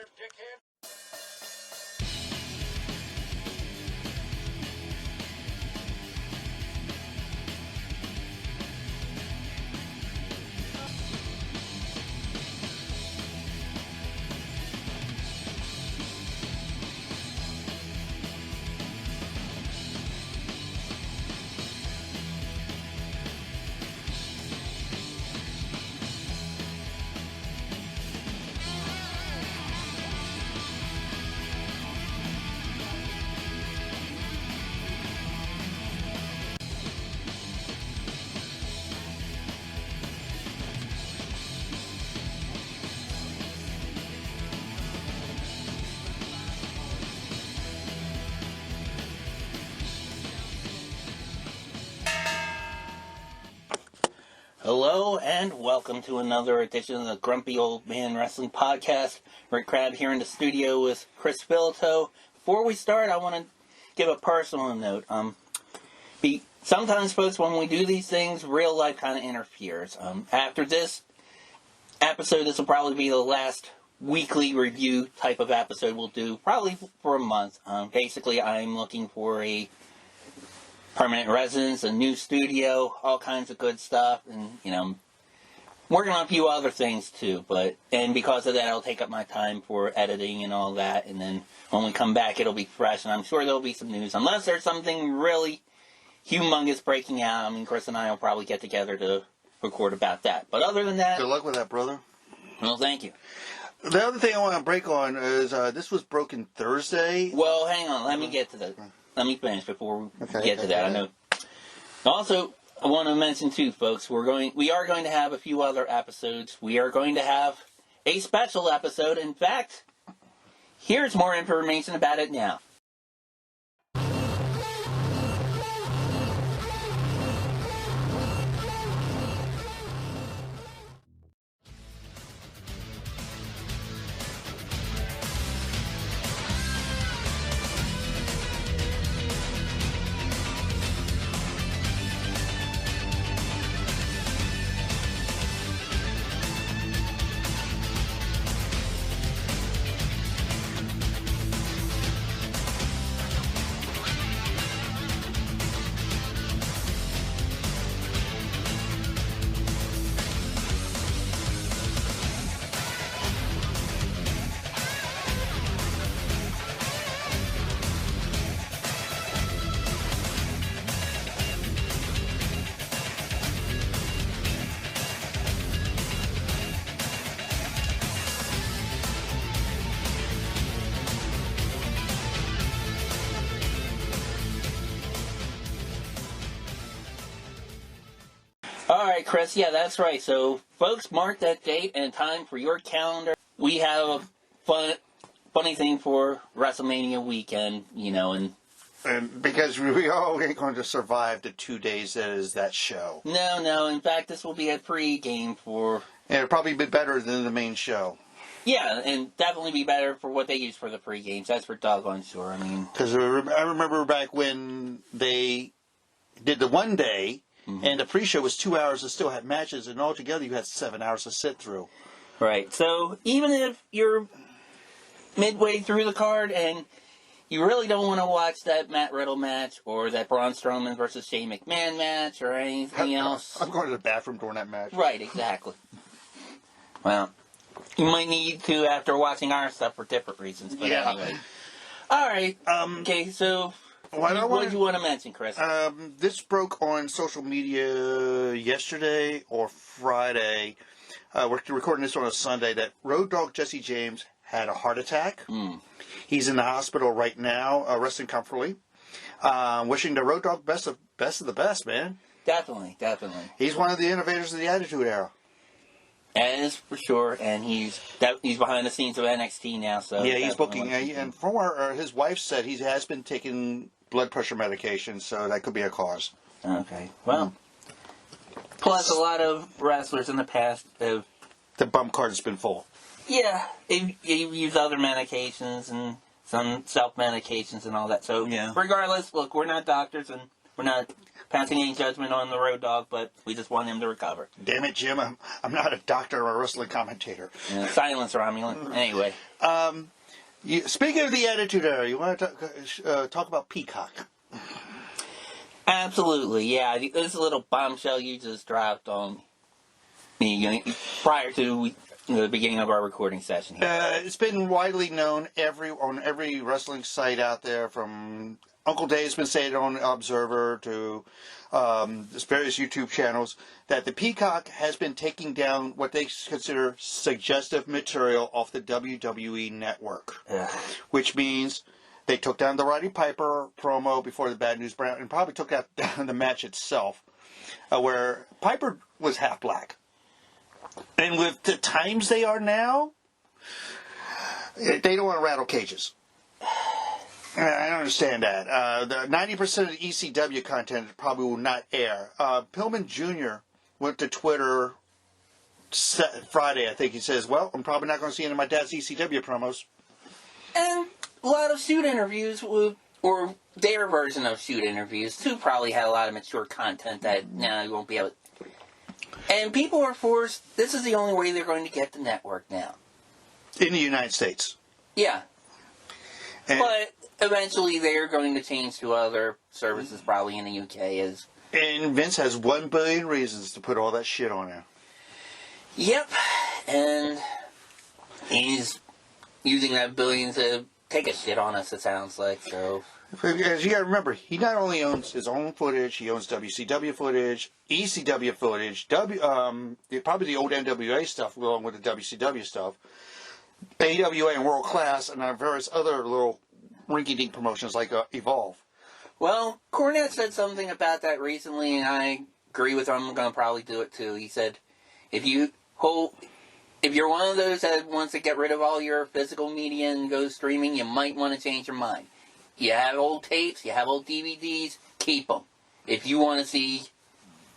there, dickhead. Hello and welcome to another edition of the Grumpy Old Man Wrestling Podcast. Rick Crab here in the studio with Chris Filito. Before we start, I want to give a personal note. Sometimes, folks, when we do these things, real life kind of interferes. After this episode, this will probably be the last weekly review type of episode we'll do, probably for a month. Basically, I'm looking for a permanent residence, a new studio, all kinds of good stuff, and, working on a few other things too, and because of that, I'll take up my time for editing and all that, and then when we come back, it'll be fresh, and I'm sure there'll be some news, unless there's something really humongous breaking out. Chris and I will probably get together to record about that, but other than that... Good luck with that, brother. Well, thank you. The other thing I want to break on is, this was broken Thursday. Well, hang on, let me get to that. Let me finish before we get to that. I know. Also, I want to mention too, folks, we are going to have a few other episodes. We are going to have a special episode. In fact, here's more information about it now. Alright, Chris, yeah, that's right. So, folks, mark that date and time for your calendar. We have a funny thing for WrestleMania weekend, And because we all ain't going to survive the 2 days that is that show. No. In fact, this will be a pre-game for... And it'll probably be better than the main show. Yeah, and definitely be better for what they use for the pre-games. That's for doggone sure. Because I remember back when they did the 1 day... Mm-hmm. And the pre-show was 2 hours and still had matches, and altogether you had 7 hours to sit through. Right. So even if you're midway through the card and you really don't want to watch that Matt Riddle match or that Braun Strowman versus Shane McMahon match or anything else... I'm going to the bathroom during that match. Right, exactly. Well, you might need to after watching our stuff for different reasons, but anyway. All right. Okay, so... What did you want to mention, Chris? This broke on social media yesterday or Friday. We're recording this on a Sunday that Road Dogg Jesse James had a heart attack. He's in the hospital right now, resting comfortably. Wishing the Road Dogg best of the best, man. Definitely. He's one of the innovators of the Attitude Era. That is for sure, and he's behind the scenes of NXT now. So yeah, he's booking. And from what his wife said, he has been taking blood pressure medication, so that could be a cause. Okay, well, plus a lot of wrestlers in the past have... The bump card has been full. Yeah, they've used other medications and some self-medications and all that. So regardless, look, we're not doctors, and We're not passing any judgment on the Road Dogg, but we just want him to recover. Damn it, Jim! I'm not a doctor or a wrestling commentator. Yeah, silence, Romulan. Anyway. Speaking of the Attitude Era, you want to talk about Peacock? Absolutely, yeah. This little bombshell you just dropped on me prior to the beginning of our recording session here. It's been widely known on every wrestling site out there, from Uncle Dave's been saying it on Observer to various YouTube channels, that the Peacock has been taking down what they consider suggestive material off the WWE network. Which means they took down the Roddy Piper promo before the Bad News Brown, and probably took down the match itself, where Piper was half black. And with the times they are now, they don't want to rattle cages. I don't understand that. The 90% of the ECW content probably will not air. Pillman Jr. went to Twitter Friday, I think. He says, well, I'm probably not going to see any of my dad's ECW promos. And a lot of shoot interviews, or their version of shoot interviews, too, probably had a lot of mature content that now you won't be able to. And people are forced, this is the only way they're going to get the network now. In the United States. Yeah. But eventually they're going to change to other services, probably in the UK. And Vince has 1 billion reasons to put all that shit on there. Yep. And he's using that billion to take a shit on us, it sounds like. So, as you got to remember, he not only owns his own footage, he owns WCW footage, ECW footage, probably the old NWA stuff along with the WCW stuff, AWA and World Class, and various other little rinky-dink promotions like Evolve. Well, Cornette said something about that recently, and I agree with him. I'm going to probably do it too. He said, if you're one of those that wants to get rid of all your physical media and go streaming, you might want to change your mind. You have old tapes, you have old DVDs, keep them. If you want to see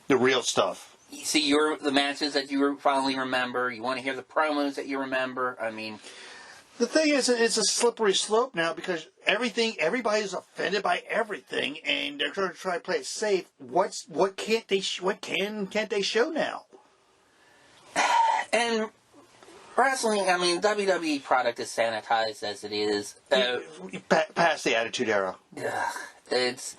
the real stuff, see the matches that you finally remember, you want to hear the promos that you remember, I mean... The thing is, it's a slippery slope now because everybody's offended by everything, and they're going to try to play it safe. What can't they show now? And wrestling, I mean, WWE product is sanitized as it is. Past the Attitude Era. It's...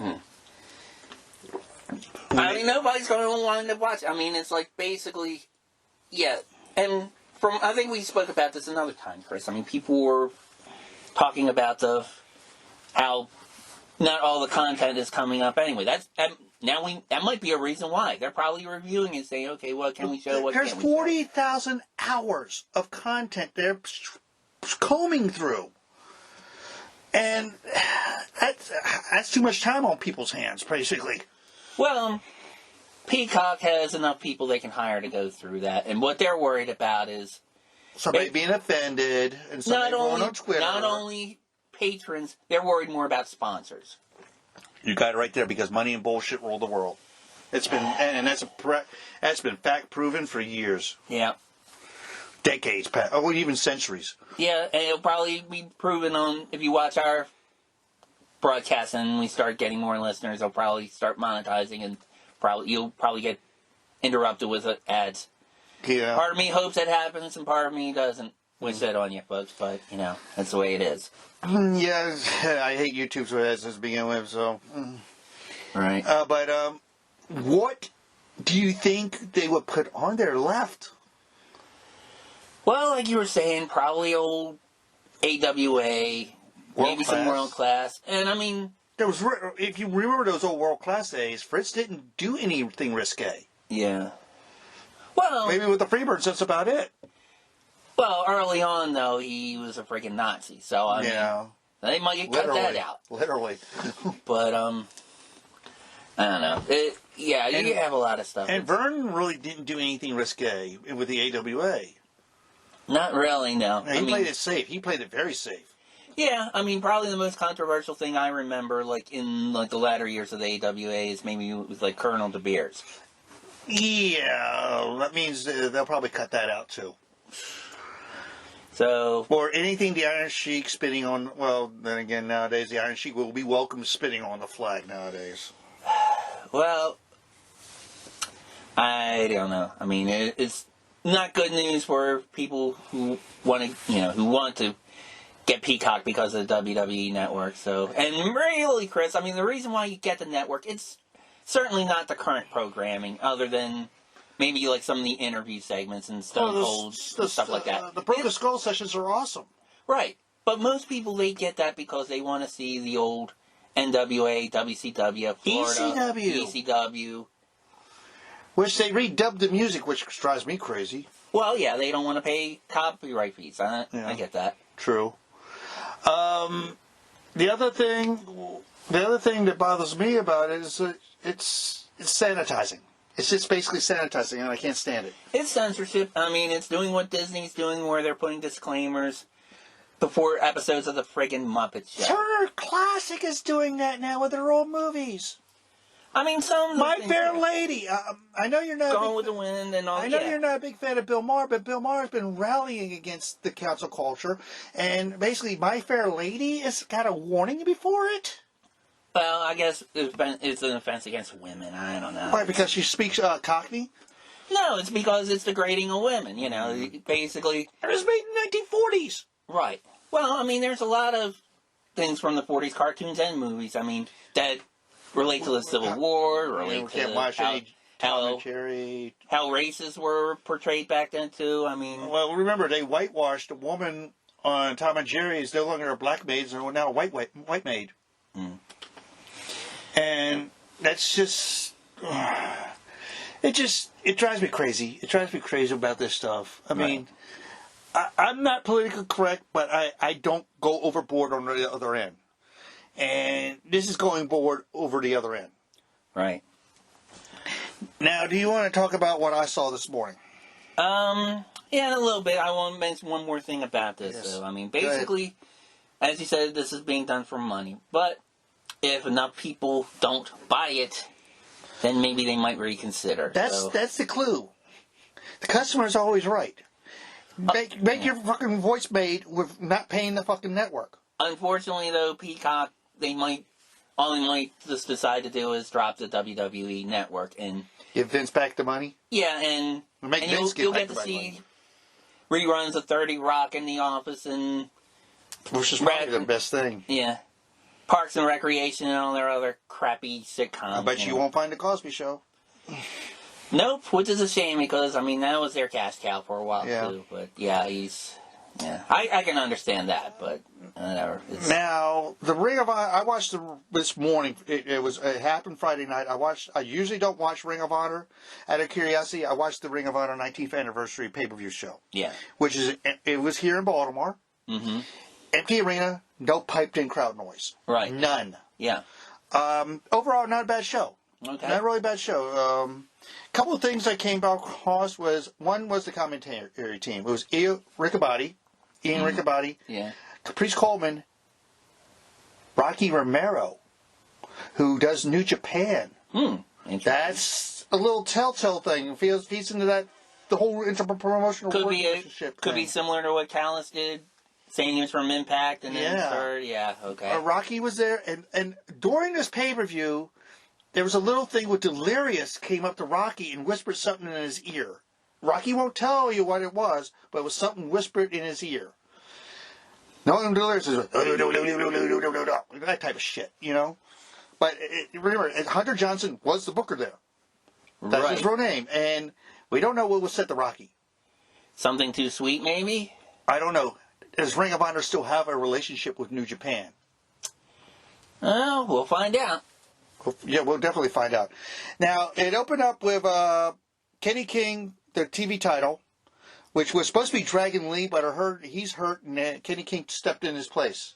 I mean, nobody's going to want to watch. I mean, it's like basically... Yeah, and... I think we spoke about this another time, Chris. I mean, people were talking about how not all the content is coming up anyway. That might be a reason why. They're probably reviewing and saying, okay, what can we show, what can't we show? There's 40,000 hours of content they're combing through. And that's too much time on people's hands, basically. Well, Peacock has enough people they can hire to go through that, and what they're worried about is somebody being offended and somebody going on Twitter. Not only patrons, they're worried more about sponsors. You got it right there, because money and bullshit rule the world. It's been, and that's been fact proven for years. Yeah, decades, even centuries. Yeah, and it'll probably be proven on if you watch our broadcast and we start getting more listeners. They'll probably start monetizing and. You'll probably get interrupted with ads. Yeah. Part of me hopes that happens, and part of me doesn't wish that on you, folks. But that's the way it is. Yeah, I hate YouTube's ads to begin with. So, right. But what do you think they would put on there left? Well, like you were saying, probably old AWA, maybe some World Class, and I mean. If you remember those old World Class days, Fritz didn't do anything risque. Yeah. Well, maybe with the Freebirds, that's about it. Well, early on, though, he was a freaking Nazi, so I mean, they might cut that out. Literally. But I don't know. You have a lot of stuff. And Vern really didn't do anything risque with the AWA. Not really, no. He played it safe. He played it very safe. Yeah, I mean, probably the most controversial thing I remember, in the latter years of the AWA, is maybe it was Colonel De Beers. Yeah, that means they'll probably cut that out too. So, or anything the Iron Sheik spitting on. Well, then again, nowadays the Iron Sheik will be welcome spitting on the flag nowadays. Well, I don't know. I mean, it's not good news for people who want to get Peacock because of the WWE network. So, and really, Chris, I mean, the reason why you get the network, it's certainly not the current programming, other than maybe like some of the interview segments and Stone Cold stuff like that. The Broken Skull sessions are awesome. Right. But most people, they get that because they want to see the old NWA, WCW, Florida, ECW. Which they redubbed the music, which drives me crazy. Well, yeah, they don't want to pay copyright fees. I get that. True. The other thing that bothers me about it is that it's sanitizing. It's just basically sanitizing, and I can't stand it. It's censorship. I mean, it's doing what Disney's doing, where they're putting disclaimers before episodes of the friggin' Muppet Show. Turner Classic is doing that now with their old movies. I mean, My Fair Lady. I know you're not Gone with the Wind and all. I know you're not a big fan of Bill Maher, but Bill Maher has been rallying against the cancel culture, and basically, My Fair Lady has got a warning before it. Well, I guess it's an offense against women. I don't know. Why? Because she speaks Cockney? No, it's because it's degrading of women. You know, basically. It was made in the 1940s. Right. Well, I mean, there's a lot of things from the 40s, cartoons and movies, I mean, that relate to the Civil War, relate to how races were portrayed back then, too. I mean... Well, remember, they whitewashed a woman on Tom and Jerry is no longer a black maid, and now a white maid. Mm. And that's just... It drives me crazy. It drives me crazy about this stuff. I mean... I'm not politically correct, but I don't go overboard on the other end. And this is going board over the other end. Right. Now, do you want to talk about what I saw this morning? Yeah, a little bit. I want to mention one more thing about this. Yes. So, I mean, basically, as you said, this is being done for money. But if enough people don't buy it, then maybe they might reconsider. That's the clue. The customer is always right. Make your fucking voice made with not paying the fucking network. Unfortunately, though, Peacock, all they might just decide to do is drop the WWE network and give Vince back the money. Yeah, and you'll get to see reruns of 30 Rock in The Office and which is probably the best thing. Yeah, Parks and Recreation and all their other crappy sitcoms. I bet you won't find the Cosby Show. Nope, which is a shame because, I mean, that was their cash cow for a while, too. But, yeah, I can understand that, but whatever. Now, the Ring of Honor, I watched this morning. It happened Friday night. I usually don't watch Ring of Honor. Out of curiosity, I watched the Ring of Honor 19th anniversary pay-per-view show. Yeah. It was here in Baltimore. Mm-hmm. Empty arena, no piped-in crowd noise. Right. None. Yeah. Overall, not a bad show. Okay. Not a really bad show. Couple of things I came across one was the commentary team. It was Ian Riccaboni, Caprice Coleman, Rocky Romero, who does New Japan. That's a little telltale thing. If he's into that, the whole interpromotional relationship could be similar to what Callis did, saying he was from Impact and then started. Yeah, okay. Rocky was there, and during this pay-per-view, there was a little thing with Delirious came up to Rocky and whispered something in his ear. Rocky won't tell you what it was, but it was something whispered in his ear. No, Delirious is that type of shit, you know? But remember, Hunter Johnson was the booker there. That's his real name. And we don't know what was said to Rocky. Something too sweet, maybe? I don't know. Does Ring of Honor still have a relationship with New Japan? Oh, we'll find out. Yeah, we'll definitely find out. Now, it opened up with Kenny King, the TV title, which was supposed to be Dragon Lee, but he's hurt, and Kenny King stepped in his place.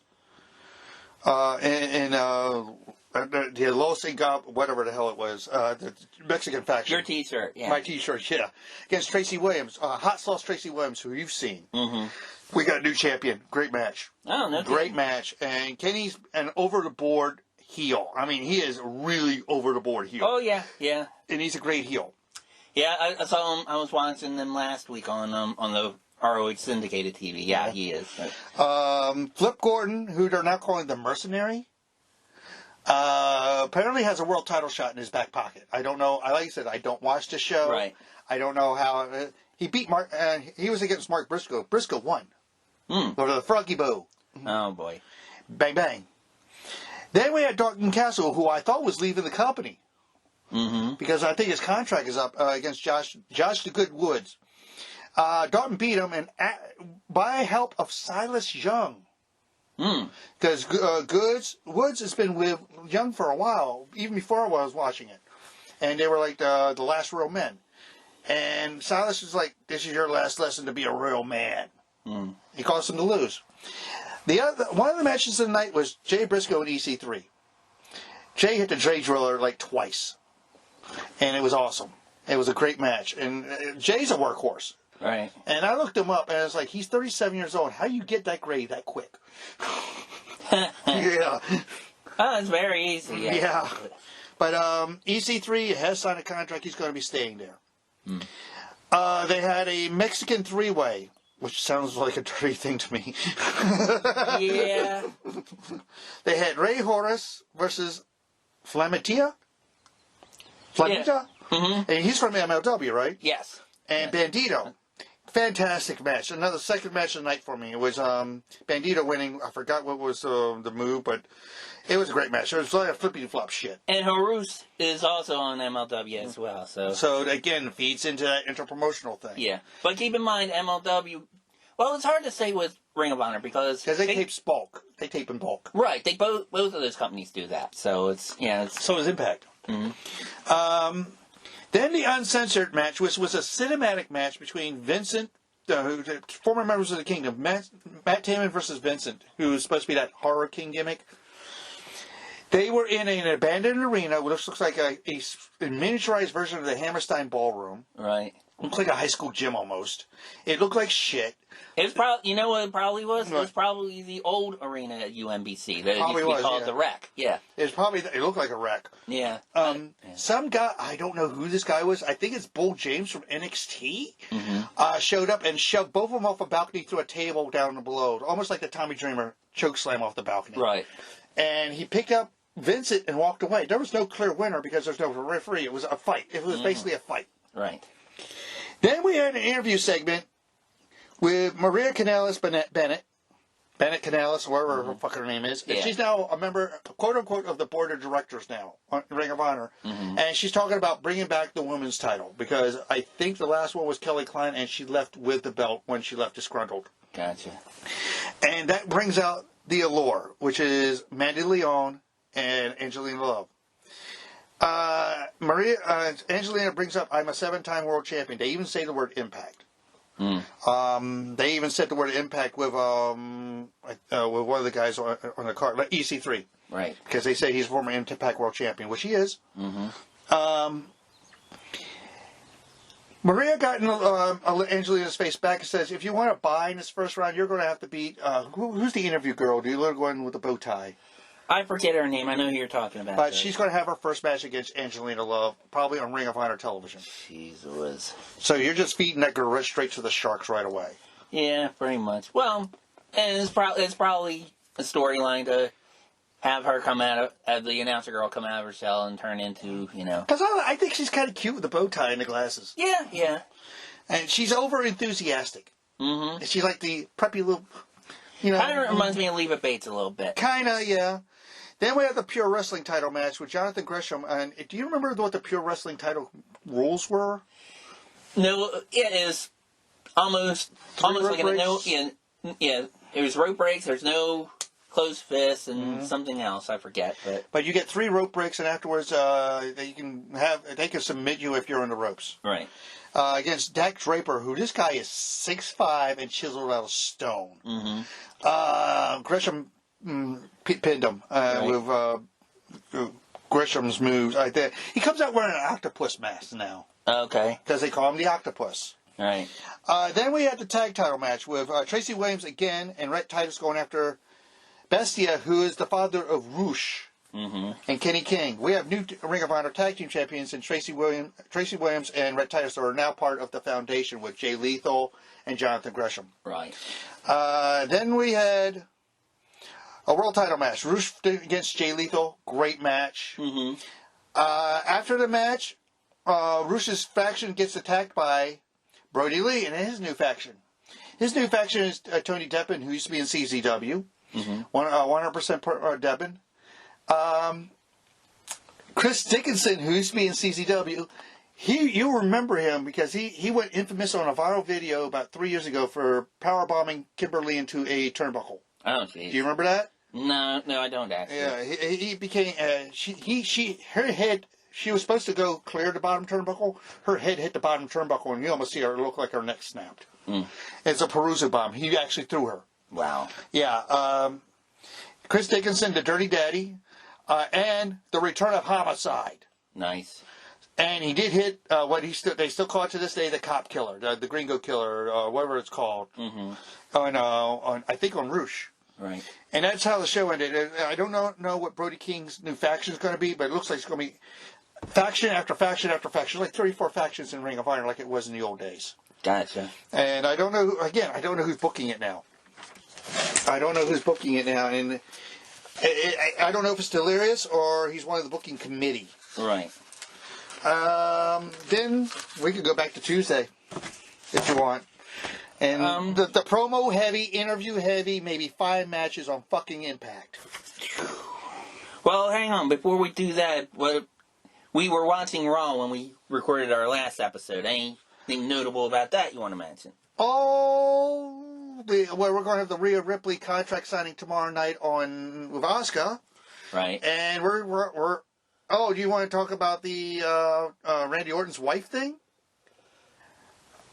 The Los Ingob, whatever the hell it was, the Mexican faction. Your T-shirt, yeah. My T-shirt, yeah. Against Tracy Williams, Hot Sauce Tracy Williams, who you've seen. Mm-hmm. We got a new champion. Great match. Oh, no. Great match. And Kenny's an over-the-board heel. I mean, he is really over-the-board heel. Oh, yeah, yeah. And he's a great heel. Yeah, I saw him. I was watching them last week on the ROH syndicated TV. Yeah, he is. Flip Gordon, who they're now calling the Mercenary. Apparently has a world title shot in his back pocket. I don't know. Like I said, I don't watch the show. Right. I don't know how he beat Mark. He was against Mark Briscoe. Briscoe won over the Froggy Bow. Oh boy! Bang bang. Then we had Dalton Castle, who I thought was leaving the company because I think his contract is up against Josh the Good Woods. Dalton beat him, and by help of Silas Young. Because Woods has been with Young for a while, even before I was watching it. And they were like the last real men. And Silas was like, this is your last lesson to be a real man. He caused him to lose. One of the matches of the night was Jay Briscoe and EC3. Jay hit the Dre Driller like twice. And it was awesome. It was a great match. And Jay's a workhorse. Right. And I looked him up, and I was like, he's 37 years old. How do you get that grade that quick? Yeah. Oh, it's very easy. Yeah. But EC3 has signed a contract. He's going to be staying there. They had a Mexican three-way, which sounds like a dirty thing to me. Yeah. They had Ray Horace versus Flamita. Flamita? Yeah. And he's from MLW, right? Yes. And Bandito. Fantastic match. Another second match of the night for me. It was Bandito winning. I forgot what was the move, but it was a great match. It was like a flippy-flop shit. And Harus is also on MLW as well. So again, feeds into that interpromotional thing. Yeah. But keep in mind, MLW... Well, it's hard to say with Ring of Honor because they tape bulk. They tape in bulk. Right. They both of those companies do that. So it's... Yeah. So is Impact. Then the uncensored match, which was a cinematic match between Vincent, former members of the Kingdom, Matt Taman versus Vincent, who was supposed to be that horror king gimmick. They were in an abandoned arena, which looks like a miniaturized version of the Hammerstein Ballroom. Right. It looked like a high school gym almost. It looked like shit. It was probably, you know what it probably was? It was probably the old arena at UMBC. That used to be called the Wreck. Yeah. It looked like a wreck. Yeah. Some guy, I don't know who this guy was. I think it's Bull James from NXT. Showed up and shoved both of them off a balcony through a table down below, almost like the Tommy Dreamer choke slam off the balcony. Right. And he picked up Vincent and walked away. There was no clear winner because there's no referee. It was a fight. It was basically a fight. Right. Then we had an interview segment with Maria Bennett Canales, whatever her fucking name is. And she's now a member, quote unquote, of the board of directors now, on Ring of Honor. And she's talking about bringing back the women's title because I think the last one was Kelly Klein, and she left with the belt when she left disgruntled. Gotcha. And that brings out the Allure, which is Mandy Leon and Angelina Love. Angelina brings up, I'm a 7-time world champion. They even say the word Impact. They even said the word Impact with one of the guys on the card, EC3. Right. Because they say he's a former Impact world champion, which he is. Maria got in Angelina's face back and says, if you want to buy in this first round, you're going to have to beat, who's the interview girl? The little one with the bow tie. I forget her name. I know who you're talking about. But she's going to have her first match against Angelina Love, probably on Ring of Honor television. Jesus. So you're just feeding that girl right straight to the sharks right away. Yeah, pretty much. Well, and it's probably a storyline to have her come out of the announcer girl come out of her shell and turn into, Because I think she's kind of cute with the bow tie and the glasses. Yeah, yeah. And she's over enthusiastic. And she's like the preppy little, Kind of reminds me of Leva Bates a little bit. Kind of, yeah. Then we have the Pure Wrestling title match with Jonathan Gresham. And do you remember what the Pure Wrestling title rules were? No, it is almost like it was rope breaks. There's no closed fists and something else. I forget, but you get 3 rope breaks, and afterwards they can submit you if you're on the ropes. Right. Against Dak Draper, who this guy is 6'5" and chiseled out of stone. Gresham pinned him with Gresham's moves. He comes out wearing an octopus mask now. Okay. Because they call him the Octopus. Right. Then we had the tag title match with Tracy Williams again and Rhett Titus going after Bestia, who is the father of Roosh. And Kenny King. We have new Ring of Honor Tag Team Champions, and Tracy Williams and Rhett Titus are now part of the Foundation with Jay Lethal and Jonathan Gresham. Right. Then we had a world title match. Rush against Jay Lethal. Great match. Mm-hmm. After the match, Rush's faction gets attacked by Brody Lee and his new faction. His new faction is Tony Deppen, who used to be in CZW. Mm-hmm. 100% Deppen. Chris Dickinson, who used to be in CZW. You remember him because he went infamous on a viral video about 3 years ago for powerbombing Kimberly into a turnbuckle. Oh, geez. Do you remember that? No, I don't actually. Yeah, he became. Her head. She was supposed to go clear the bottom turnbuckle. Her head hit the bottom turnbuckle, and you almost see her look like her neck snapped. Mm. It's a Perusa bomb. He actually threw her. Wow. Yeah. Chris Dickinson, the Dirty Daddy, and the return of Homicide. Nice. And he did hit what they still call it to this day the Cop Killer, the Gringo Killer, whatever it's called. Mm-hmm. On I think on Roosh. Right. And that's how the show ended. I don't know what Brody King's new faction is going to be, but it looks like it's going to be faction after faction after faction, like 34 factions in Ring of Honor, like it was in the old days. Gotcha. And I don't know. Again, I don't know who's booking it now. And I don't know if it's Delirious or he's one of the booking committee. Right. Then we could go back to Tuesday, if you want. And the promo heavy, interview heavy, maybe 5 matches on fucking Impact. Well, hang on. Before we do that, we were watching Raw when we recorded our last episode. Anything notable about that you want to mention? Oh, we're going to have the Rhea Ripley contract signing tomorrow night with Asuka. Right. And we're oh, do you want to talk about the Randy Orton's wife thing?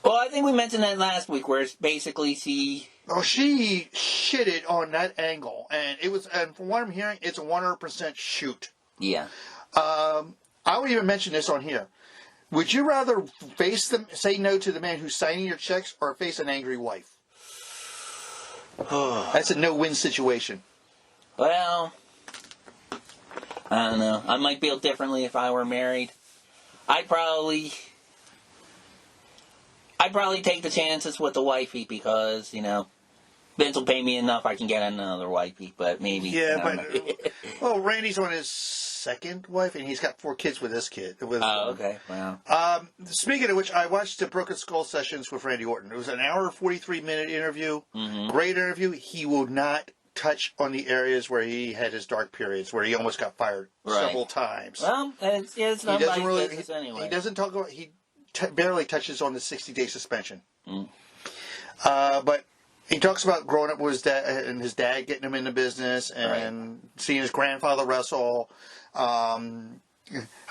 Well, I think we mentioned that last week, where it's basically she shitted on that angle, and from what I'm hearing, it's a 100% shoot. Yeah. I would even mention this on here. Would you rather say no to the man who's signing your checks, or face an angry wife? That's a no-win situation. Well, I don't know. I might feel differently if I were married. I'd probably take the chances with the wifey because, Vince will pay me enough I can get another wifey, but maybe. Yeah, but well, Randy's on his second wife, and he's got 4 kids with this kid. Oh, okay. Wow. Speaking of which, I watched the Broken Skull sessions with Randy Orton. It was an hour, 43-minute interview. Mm-hmm. Great interview. He will not touch on the areas where he had his dark periods, where he almost got fired several times. Well, it's not my business anyway. He doesn't talk about. He barely touches on the 60-day suspension. Mm. But he talks about growing up with his dad and his dad getting him into business and seeing his grandfather wrestle. I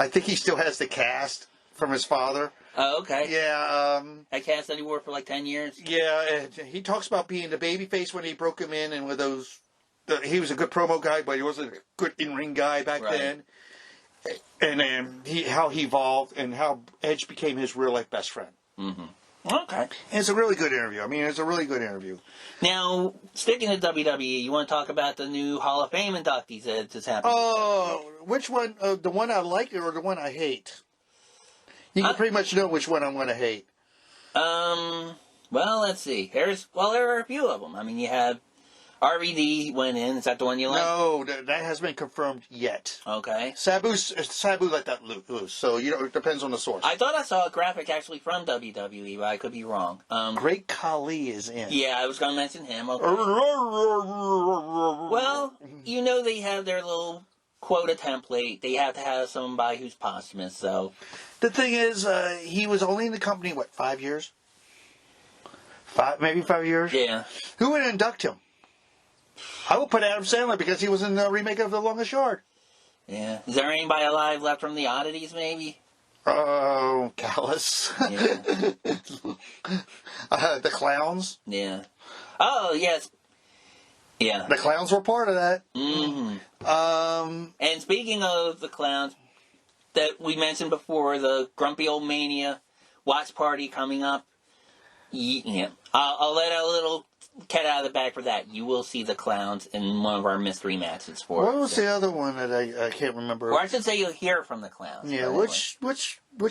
think he still has the cast from his father. Oh, okay. Yeah. That cast that he wore for like 10 years? Yeah, he talks about being the babyface when he broke him in, and with those... he was a good promo guy, but he wasn't a good in-ring guy back then. And how he evolved, and how Edge became his real-life best friend. Mm-hmm. Okay. And it's a really good interview. It's a really good interview. Now, sticking to WWE, you want to talk about the new Hall of Fame inductees that just happened? Oh, which one? The one I like or the one I hate? You can pretty much know which one I'm going to hate. Well, let's see. There are a few of them. You have RVD went in. Is that the one you like? No, that hasn't been confirmed yet. Okay. Sabu let that loose, so it depends on the source. I thought I saw a graphic actually from WWE, but I could be wrong. Great Khali is in. Yeah, I was going to mention him. Okay. Well, they have their little quota template. They have to have somebody who's posthumous, so... The thing is, he was only in the company, 5 years? Maybe 5 years? Yeah. Who would induct him? I would put Adam Sandler because he was in the remake of The Longest Yard. Yeah. Is there anybody alive left from the Oddities, maybe? Oh, Callus. Yeah. The Clowns. Yeah. Oh, yes. Yeah. The Clowns were part of that. Mm-hmm. And speaking of the Clowns, that we mentioned before, the GrumpyOldMania watch party coming up. Yeah. I'll let a little cat out of the bag for that. You will see the Clowns in one of our mystery matches for What was the other one that I can't remember? Or I should say you'll hear from the Clowns. Yeah, which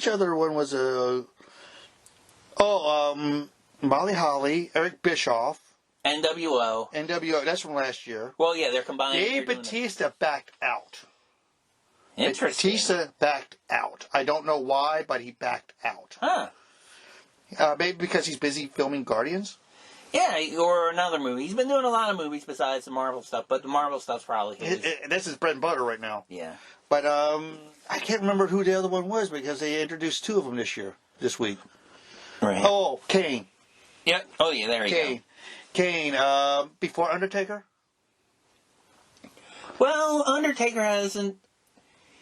other one was Molly Holly, Eric Bischoff. NWO. NWO, that's from last year. Well, yeah, they're combining. Dave Batista backed out. Interesting. Batista backed out. I don't know why, but he backed out. Huh. Maybe because he's busy filming Guardians? Yeah, or another movie. He's been doing a lot of movies besides the Marvel stuff, but the Marvel stuff's probably his. This is bread and butter right now. Yeah. But I can't remember who the other one was because they introduced two of them this week. Right. Oh, Kane. Yep. Oh, yeah, there you go. Kane, before Undertaker? Well, Undertaker hasn't...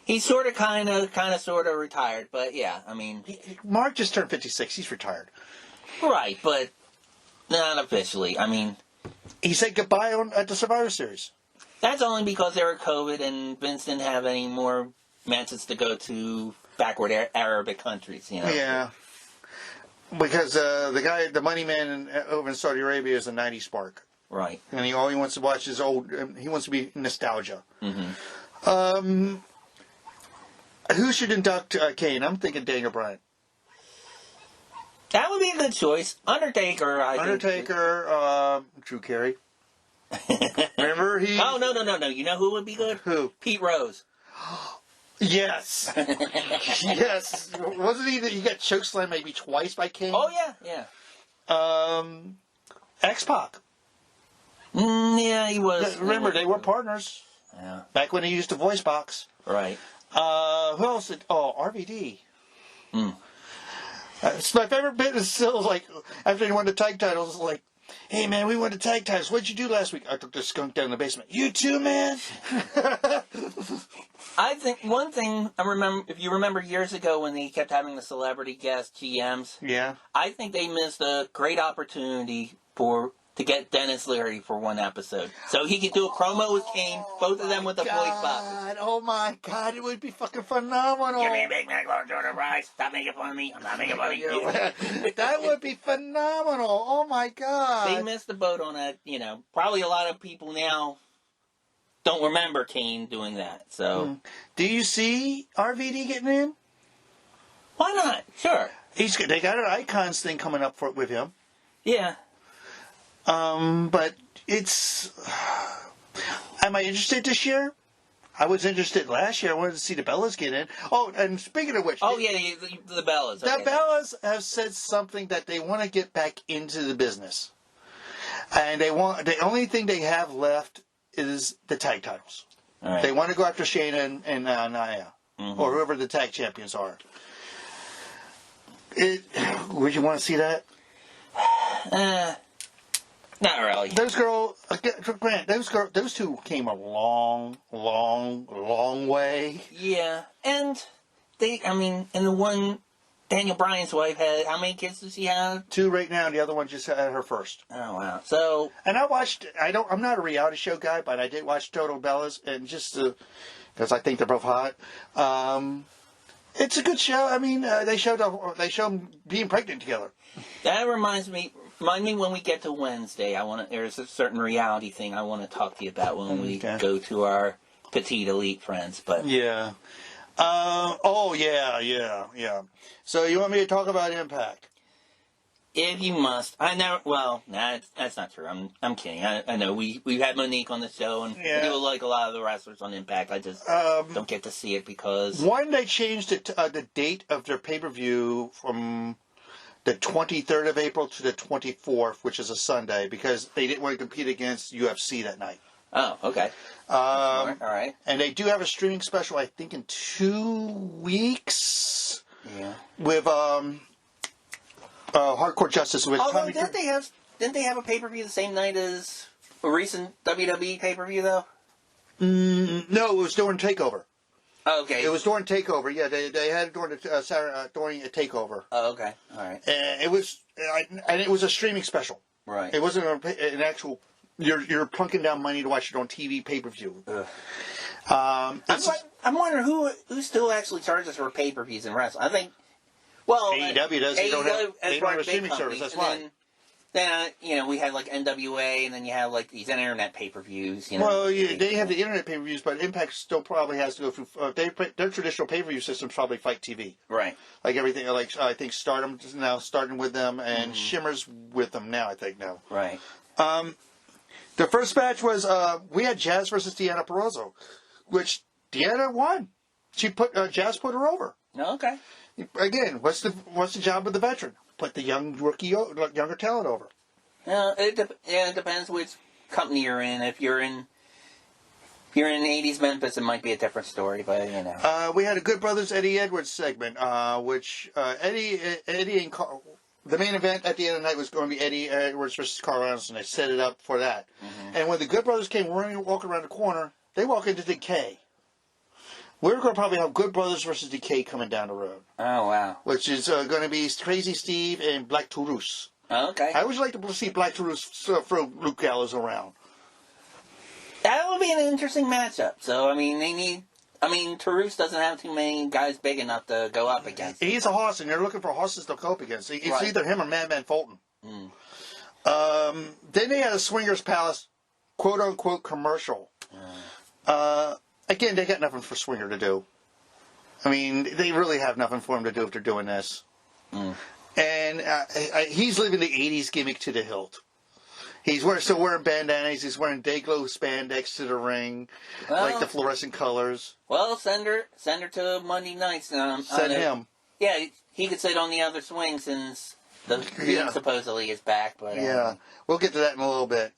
He's sort of, kind of retired, but yeah, I mean... Mark just turned 56. He's retired. Right, but not officially. I mean... He said goodbye at the Survivor Series. That's only because there were COVID and Vince didn't have any more matches to go to backward Arabic countries, you know? Yeah. Because the money man over in Saudi Arabia is a 90s spark. Right. And all he wants to watch is he wants to be nostalgia. Mm-hmm. Who should induct Kane? I'm thinking Daniel Bryan. That would be a good choice. Undertaker, I think. Drew Carey. Remember he? Oh, no. You know who would be good? Who? Pete Rose. Yes. Yes. Wasn't he got chokeslammed maybe twice by Kane? Oh, yeah. X-Pac. Yeah, he was. Remember, they were partners. Yeah. Back when he used the voice box. Right. Who else? RVD. Mm. It's my favorite bit is still like, after he won the tag titles, like, hey man, we won the tag titles. What'd you do last week? I took this skunk down in the basement. You too, man? I think one thing if you remember years ago when they kept having the celebrity guest GMs. Yeah. I think they missed a great opportunity to get Dennis Leary for one episode. So he could do a promo with Kane, both of them with the voice box. Oh my God, it would be fucking phenomenal. Give me a Big Mac, large order fries. Stop making fun of me. I'm not making fun of you. That would be phenomenal. Oh my God. They missed the boat on that, Probably a lot of people now don't remember Kane doing that. So, do you see RVD getting in? Why not? Sure. They got an Icons thing coming up with him. Yeah. But it's... Am I interested this year? I was interested last year. I wanted to see the Bellas get in. Oh, and speaking of which... Oh, yeah, the Bellas. The Bellas have said something that they want to get back into the business. And the only thing they have left is the tag titles. All right. They want to go after Shayna and Nia. Mm-hmm. Or whoever the tag champions are. Would you want to see that? Not really. Those girls, Grant, those two came a long, long, long way. Yeah, and and the one, Daniel Bryan's wife had, how many kids does she have? 2 right now, and the other one just had her first. Oh, wow. So. And I'm not a reality show guy, but I did watch Total Bellas, and just because I think they're both hot. It's a good show. I mean, they show them being pregnant together. That reminds me when we get to Wednesday. There's a certain reality thing I want to talk to you about when we go to our petite elite friends. But yeah. Yeah. So you want me to talk about Impact? If you must. I never. Well, that's not true. I'm kidding. I know we've had Monique on the show, and we do like a lot of the wrestlers on Impact. I just don't get to see it because they changed the date of their pay-per-view from the 23rd of April to the 24th, which is a Sunday, because they didn't want to compete against UFC that night. Oh, okay. All right. And they do have a streaming special, I think, in 2 weeks. Yeah. With Hardcore Justice. With Although, didn't they have a pay-per-view the same night as a recent WWE pay-per-view, though? No, it was during TakeOver. Oh, okay. It was during TakeOver. Yeah, they had it during a TakeOver. Oh, okay. All right. And it was a streaming special. Right. It wasn't an actual. You're plunking down money to watch it on TV pay-per-view. I'm wondering who still actually charges for pay-per-views in wrestling. I think. Well, AEW does. They don't have a streaming service. That's why. Then we had like NWA, and then you have like these internet pay-per-views. Well, they have the internet pay-per-views, but Impact still probably has to go through. Their traditional pay-per-view systems probably Fight TV. Right. Like everything. Like I think Stardom is now starting with them, and Shimmer's with them now. I think now. Right. The first match was we had Jazz versus Deanna Purrazzo, which Deanna won. She Jazz put her over. Okay. Again, what's the job of the veteran? Put the younger talent over. It depends which company you're in. If you're in 80s Memphis, it might be a different story, but you know. We had a Good Brothers Eddie Edwards segment, which Eddie and Carl, the main event at the end of the night was going to be Eddie Edwards versus Carl Anderson. They set it up for that. Mm-hmm. And when the Good Brothers came walking around the corner, they walk into Decay. We're going to probably have Good Brothers versus Decay coming down the road. Oh, wow. Which is going to be Crazy Steve and Black Taurus. Oh, okay. I always like to see Black Taurus throw Luke Gallows around. That would be an interesting matchup. So, I mean, Taurus doesn't have too many guys big enough to go up against. He's a horse, and they're looking for horses to go up against. It's right. Either him or Madman Fulton. Mm. Then they had a Swingers Palace, quote-unquote, commercial. Again, they got nothing for Swinger to do. I mean, they really have nothing for him to do if they're doing this. Mm. And he's living the 80s gimmick to the hilt. He's still wearing bandanas. He's wearing Dayglow spandex to the ring, like the fluorescent colors. Well, send her to Monday nights. Send him. Yeah, he could sit on the other swing since the team supposedly is back. But we'll get to that in a little bit.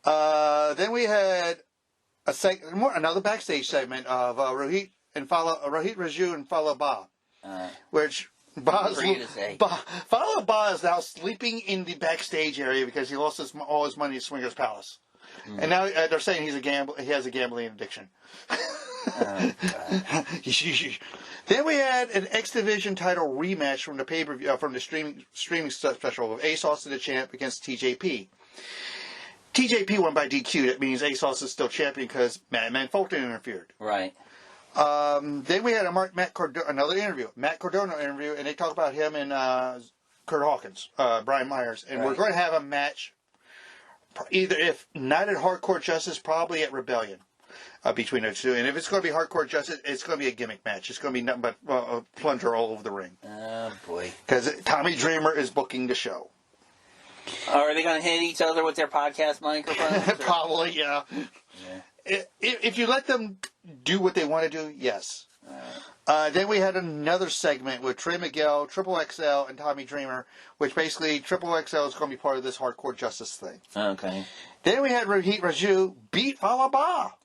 Then we had another backstage segment of Rohit Raju and Fala Ba, which. Fala Ba is now sleeping in the backstage area because he lost all his money at Swingers Palace. Mm. And now they're saying he has a gambling addiction. Then we had an X Division title rematch from the pay-per-view, from the streaming special of ASOS the champ against TJP. TJP won by DQ. That means ASOS is still champion because Madman Fulton interfered. Right. Then we had another interview, Matt Cardona interview, and they talk about him and Kurt Hawkins, Brian Myers, and we're going to have a match, either if not at Hardcore Justice, probably at Rebellion, between the two. And if it's going to be Hardcore Justice, it's going to be a gimmick match. It's going to be nothing but a plunger all over the ring. Oh boy! Because Tommy Dreamer is booking the show. Are they going to hit each other with their podcast microphones? Probably, yeah. If you let them do what they want to do, yes. Then we had another segment with Trey Miguel, Triple XL, and Tommy Dreamer, which basically Triple XL is going to be part of this Hardcore Justice thing. Okay. Then we had Rohit Raju beat Fala Ba.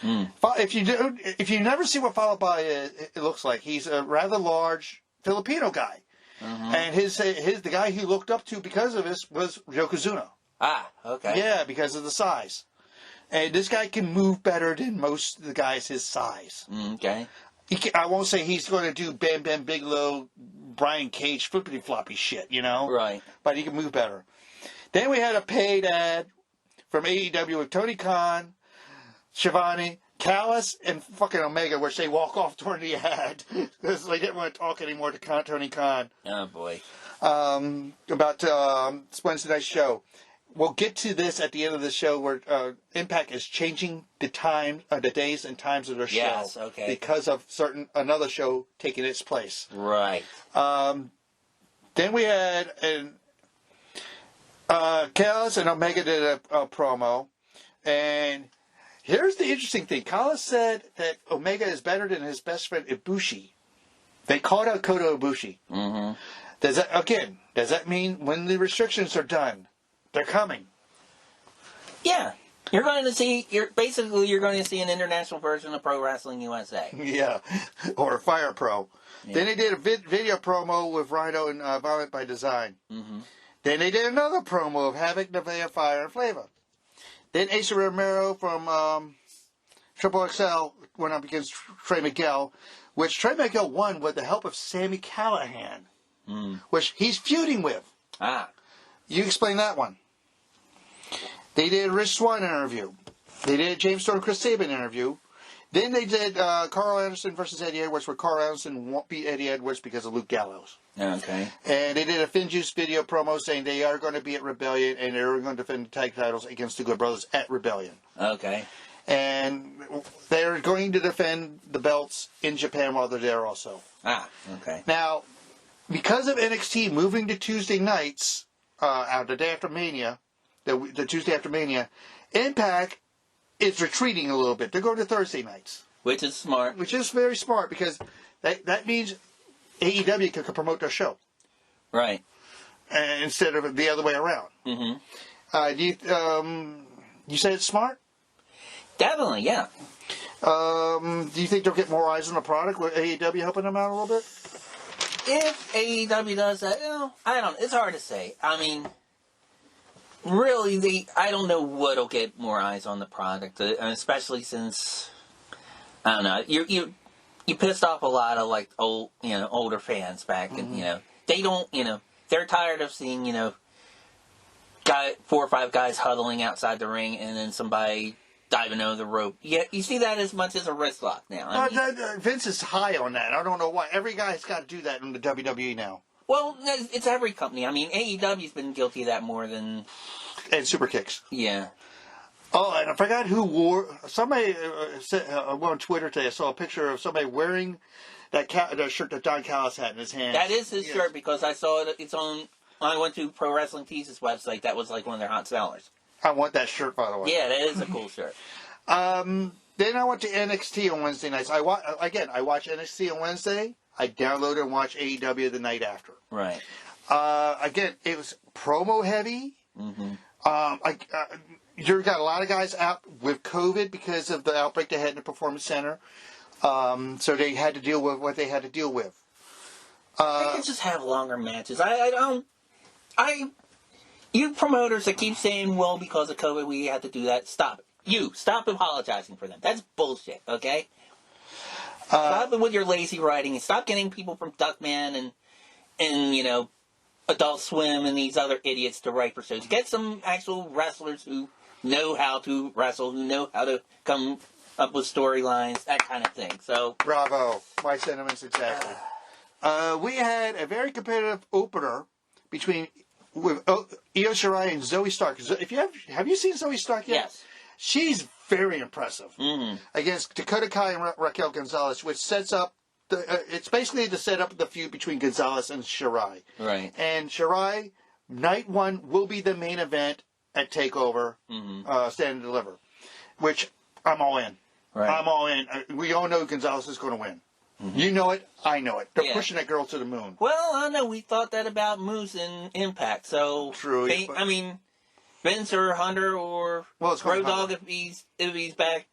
Mm. If you never see what Fala Ba is, it looks like he's a rather large Filipino guy, and the guy he looked up to because of this was Yokozuna. Ah, okay. Yeah, because of the size. And this guy can move better than most of the guys his size. Okay. I won't say he's going to do Bam Bam Bigelow, Brian Cage, flippity floppy shit, you know? Right. But he can move better. Then we had a paid ad from AEW with Tony Khan, Shivani, Callis, and fucking Omega, which they walk off during the ad because they didn't want to talk anymore to Tony Khan. Oh, boy. About Wednesday night's show. We'll get to this at the end of the show where Impact is changing the days and times of their show. Yes, okay. Because of another show taking its place. Right. Then we had Callis and Omega did a promo. And here's the interesting thing. Callis said that Omega is better than his best friend Ibushi. They called out Kota Ibushi. Mm-hmm. Does that mean when the restrictions are done, they're coming? Yeah. You're going to see an international version of Pro Wrestling USA. Yeah. Or Fire Pro. Yeah. Then they did a video promo with Rhino and Violent by Design. Mm-hmm. Then they did another promo of Havoc, Nevaeh, Fire, and Flavor. Then Asa Romero from Triple XL went up against Trey Miguel, which Trey Miguel won with the help of Sami Callihan, which he's feuding with. Ah. You explain that one. They did a Rich Swann interview. They did a James Storm Chris Sabin interview. Then they did Carl Anderson versus Eddie Edwards, where Carl Anderson won't beat Eddie Edwards because of Luke Gallows. Okay. And they did a FinJuice video promo saying they are going to be at Rebellion and they're going to defend the tag titles against the Good Brothers at Rebellion. Okay. And they're going to defend the belts in Japan while they're there also. Ah, okay. Now, because of NXT moving to Tuesday nights, the day after Mania, the Tuesday after Mania, Impact is retreating a little bit. They're going to Thursday nights. Which is smart. Which is very smart because that means AEW can promote their show. Right. Instead of the other way around. Mm-hmm. You say it's smart? Definitely, yeah. Do you think they'll get more eyes on the product with AEW helping them out a little bit? If AEW does that, I don't. It's hard to say. I mean, really, I don't know what'll get more eyes on the product, especially since I don't know. You pissed off a lot of like older fans back, and they don't. They're tired of seeing 4 or 5 guys huddling outside the ring, and then somebody diving over the rope. Yeah, you see that as much as a wrist lock now. Vince is high on that. I don't know why. Every guy's got to do that in the WWE now. Well, it's every company. I mean, AEW's been guilty of that more than... And super kicks. Yeah. Oh, and I forgot who wore... Somebody said on Twitter today, I saw a picture of somebody wearing that shirt that Don Callis had in his hand. That is his shirt because I saw it. It's on... I went to Pro Wrestling Tees' website. That was like one of their hot sellers. I want that shirt, by the way. Yeah, that is a cool shirt. Then I went to NXT on Wednesday nights. I watch NXT on Wednesday. I downloaded and watch AEW the night after. Right. Again, it was promo heavy. Mm-hmm. You got a lot of guys out with COVID because of the outbreak they had in the Performance Center. So they had to deal with what they had to deal with. They can just have longer matches. You promoters that keep saying, well, because of COVID we had to do that, stop it. Stop apologizing for them. That's bullshit, okay? Stop it with your lazy writing and stop getting people from Duckman and Adult Swim and these other idiots to write for shows. Get some actual wrestlers who know how to wrestle, who know how to come up with storylines, that kind of thing. So, bravo. My sentiments exactly. We had a very competitive opener with Io Shirai and Zoe Stark. If have you seen Zoe Stark yet? Yes. She's very impressive against Dakota Kai and Raquel Gonzalez, which sets up it's basically to set up the feud between Gonzalez and Shirai. Right. And Shirai, night 1 will be the main event at TakeOver, Stand and Deliver, which I'm all in. Right. I'm all in. We all know Gonzalez is going to win. You know it. I know it. They're pushing that girl to the moon. Well, I know we thought that about Moose and Impact. So true. Vince or Hunter or Road Dogg, if he's back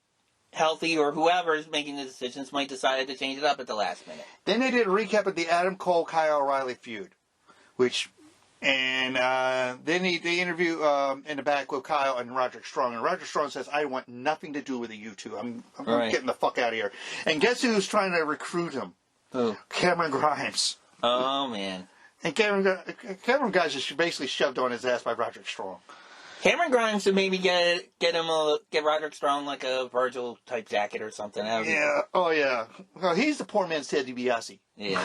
healthy, or whoever is making the decisions, might decide to change it up at the last minute. Then they did a recap of the Adam Cole Kyle O'Reilly feud, then they interview in the back with Kyle and Roderick Strong, and Roderick Strong says, "I want nothing to do with you two. I'm getting the fuck out of here." And guess who's trying to recruit him? Who? Cameron Grimes. Oh man. And Cameron Grimes just basically shoved on his ass by Roderick Strong. Cameron Grimes should maybe get Roderick Strong like a Virgil type jacket or something. Yeah. Oh yeah. Well, he's the poor man's Ted DiBiase. Yeah.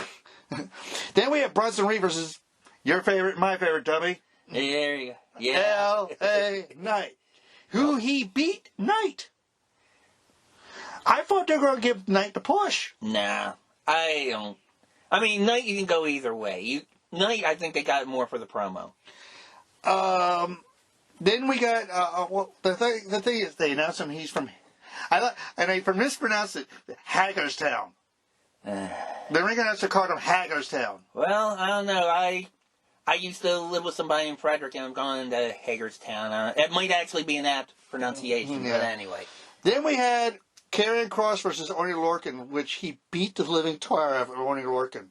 Then we have Bronson Reed versus your favorite, my favorite dummy. There you go. Yeah. L.A. Knight. Who he beat Knight. I thought they were going to give Knight the push. Nah, I don't. I mean, Knight, you can go either way. Knight, I think they got more for the promo. Then we got, the thing is, they announced him, he's from, I mispronounced it, Hagerstown. The ring announcer called him Hagerstown. Well, I don't know. I used to live with somebody in Frederick, and I'm going to Hagerstown. It might actually be an apt pronunciation, but anyway. Then we had Karrion Kross versus Oney Lorcan, which he beat the living tar out of Oney Lorcan.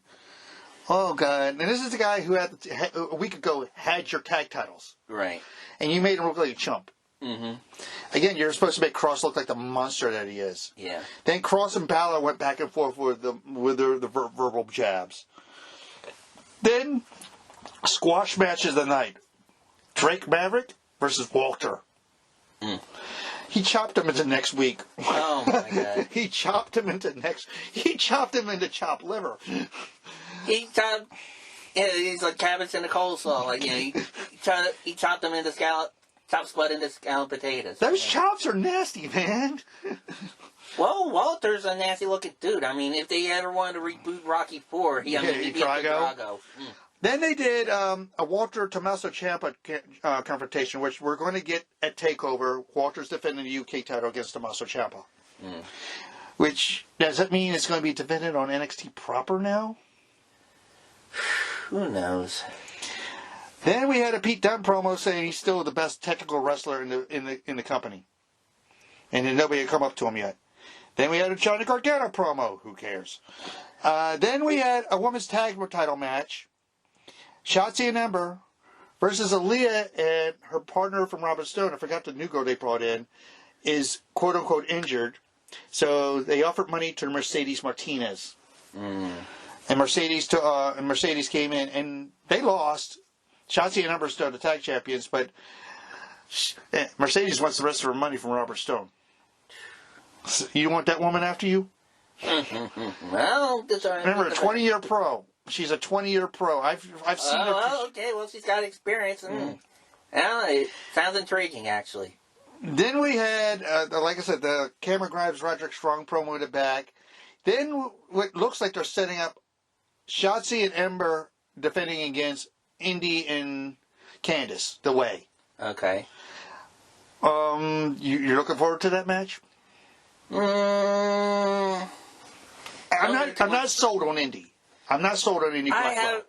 Oh, God. And this is the guy who a week ago had your tag titles. Right. And you made him look like a chump. Mm-hmm. Again, you're supposed to make Kross look like the monster that he is. Yeah. Then Kross and Balor went back and forth with the verbal jabs. Then, squash matches of the night. Drake Maverick versus Walter. He chopped him into next week. Oh, my God. He chopped him into chopped liver. He's like cabbage in the coleslaw. Like, he chopped them into chopped split into scalloped potatoes. Those chops are nasty, man. Well, Walter's a nasty looking dude. I mean, if they ever wanted to reboot Rocky IV, he'd be a Drago. Then they did a Walter Tommaso Ciampa confrontation, which we're going to get at TakeOver. Walter's defending the UK title against Tommaso Ciampa. Which, does that mean it's going to be defended on NXT proper now? Who knows? Then we had a Pete Dunne promo saying he's still the best technical wrestler in the company. And then nobody had come up to him yet. Then we had a Johnny Gargano promo. Who cares? Then we had a women's tag title match. Shotzi and Ember versus Aaliyah, and her partner from Robert Stone, I forgot the new girl they brought in, is quote-unquote injured. So they offered money to Mercedes Martinez. And Mercedes came in, and they lost. Shotzi and Ember are still the tag champions, but Mercedes wants the rest of her money from Robert Stone. So you want that woman after you? Well, remember, a 20-year pro. She's a 20-year pro. I've seen her. Well, okay. Well, she's got experience. Well, it sounds intriguing, actually. Then we had, like I said, the Cameron Grimes, Roderick Strong promo in the back. Then what looks like they're setting up Shotzi and Ember defending against Indy and Candice, The Way. Okay. You're looking forward to that match? I'm not sold on Indy. I'm not sold on Indy. I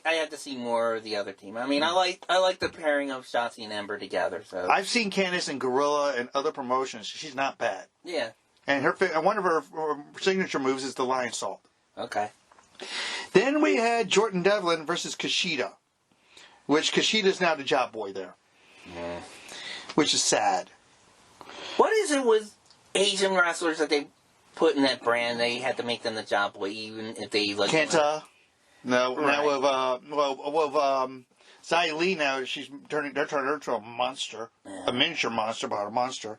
have to see more of the other team. I mean, I like the pairing of Shotzi and Ember together. So I've seen Candice in Gorilla and other promotions. She's not bad. Yeah. And one of her signature moves is the Lion Salt. Okay. Then we had Jordan Devlin versus Kushida, which Kushida's now the job boy there. Yeah. Which is sad. What is it with Asian wrestlers that they put in that brand? They have to make them the job boy, even if they like. Kenta. No, right. Now with Xia Li now, they're turning her into a monster, a miniature monster, but a monster.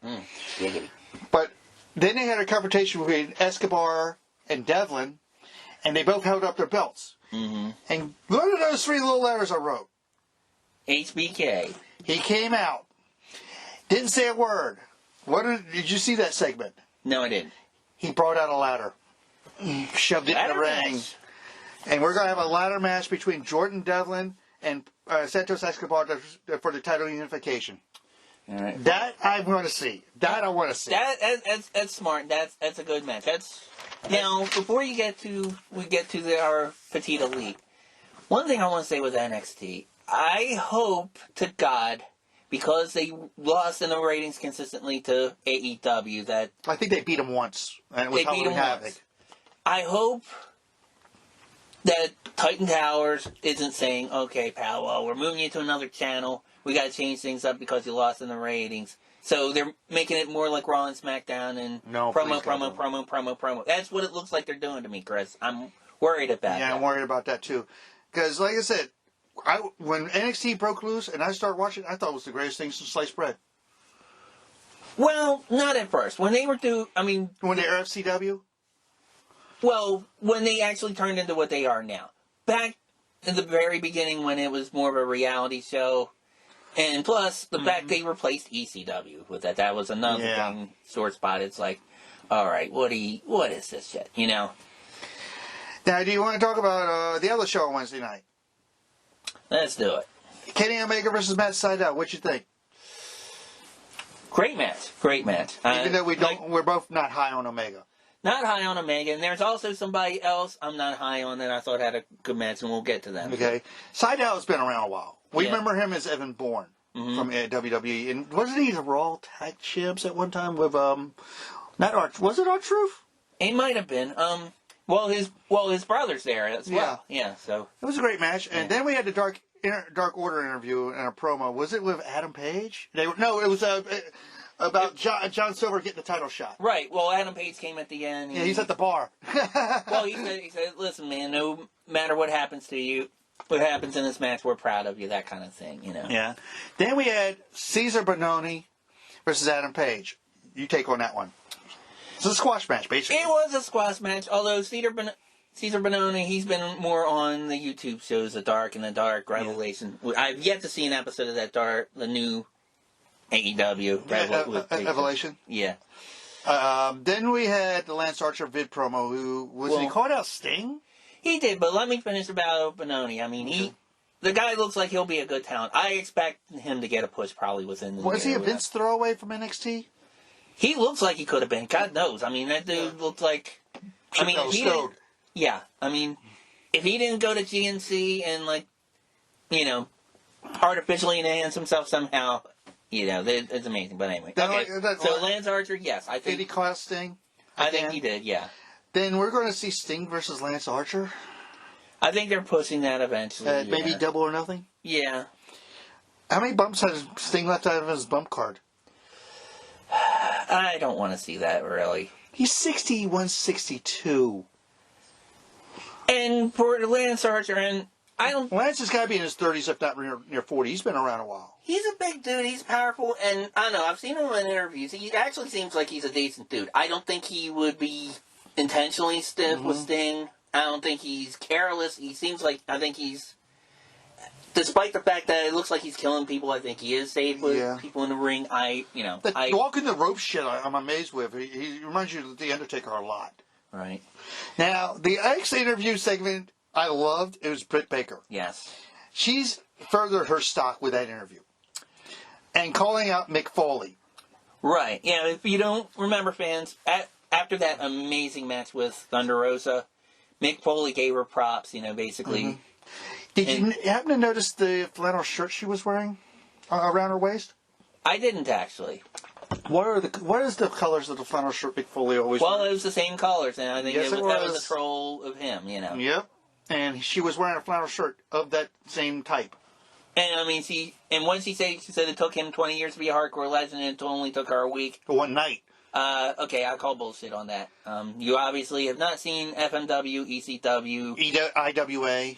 But then they had a confrontation between Escobar and Devlin, and they both held up their belts. Mm-hmm. And look at those three little letters I wrote. HBK. He came out, didn't say a word. Did you see that segment? No, I didn't. He brought out a ladder, shoved it in the ring. And we're going to have a ladder match between Jordan Devlin and Santos Escobar for the title unification. All right. That I want to see. That I want to see. That's smart. That's a good match. Now, before we get to our petite elite, one thing I want to say with NXT, I hope to God, because they lost in the ratings consistently to AEW, that I think they beat them once, and it was Halloween Havoc. I hope that Titan Towers isn't saying, okay, pal, well, we're moving you to another channel. We got to change things up because you lost in the ratings. So they're making it more like Raw and SmackDown and promo. That's what it looks like they're doing to me, Chris. I'm worried about that. Yeah, I'm worried about that, too. Because, like I said, when NXT broke loose and I started watching, I thought it was the greatest thing since sliced bread. Well, not at first. When they were when they were FCW? Well, when they actually turned into what they are now. Back in the very beginning when it was more of a reality show. And plus, the fact they replaced ECW with that. That was another thing, sore spot. It's like, all right, what is this shit, you know? Now, do you want to talk about the other show on Wednesday night? Let's do it. Kenny Omega versus Matt Sydal. What you think? Great match. Even though we're both not high on Omega. Not high on Omega, and there's also somebody else I'm not high on that I thought had a good match, and we'll get to that. Okay. Sydal's been around a while. We remember him as Evan Bourne from WWE, and wasn't he the Raw Tag Champs at one time with was it R-Truth? It might have been. His brother's there as well. Yeah. So it was a great match, and then we had the Dark Order interview and a promo. Was it with Adam Page? It was about John Silver getting the title shot. Right. Well, Adam Page came at the end. He's at the bar. Well, he said, listen, man, no matter what happens to you, what happens in this match, we're proud of you, that kind of thing, you know. Yeah. Then we had Cesar Bononi versus Adam Page. You take on that one. It's a squash match, basically. It was a squash match, although Cesar Bononi, he's been more on the YouTube shows, The Dark and The Dark Revelation. Yeah. I've yet to see an episode of the new AEW Revelation. Yeah. Then we had the Lance Archer vid promo. He called out Sting? He did, but let me finish about Benoni. I mean, the guy looks like he'll be a good talent. I expect him to get a push probably within the year. Was he a Vince throwaway from NXT? He looks like he could have been. God knows. I mean, that dude looked like... I mean, if he didn't, I mean, if he didn't go to GNC and, like, you know, artificially enhance himself somehow, you know, it's amazing. But anyway. Okay. So Lance Archer, yes. I think, did he cost Sting? I think he did, yeah. Then we're going to see Sting versus Lance Archer? I think they're pushing that eventually. Maybe Double or Nothing? Yeah. How many bumps has Sting left out of his bump card? I don't want to see that, really. He's 61, 62. And for Lance Archer, and I don't... Lance has got to be in his 30s, if not near 40. He's been around a while. He's a big dude. He's powerful. And I don't know. I've seen him in interviews. He actually seems like he's a decent dude. I don't think he would be intentionally stiff with Sting. I don't think he's careless. He seems like... I think he's... Despite the fact that it looks like he's killing people, I think he is safe with people in the ring. The walking the rope shit, I'm amazed with. He reminds you of The Undertaker a lot. Right. Now, the X interview segment I loved. It was Britt Baker. Yes. She's furthered her stock with that interview. And calling out Mick Foley. Right. Yeah, if you don't remember, fans, after that amazing match with Thunder Rosa, Mick Foley gave her props, basically... Mm-hmm. Did you happen to notice the flannel shirt she was wearing around her waist? I didn't, actually. What is the colors of the flannel shirt Mick Foley always Well, it was the same colors, and I think that was a troll of him, Yep. And she was wearing a flannel shirt of that same type. And, I mean, once she said it took him 20 years to be a hardcore legend, and it only took her a week. One night. Okay, I call bullshit on that. You obviously have not seen FMW, ECW... IWA.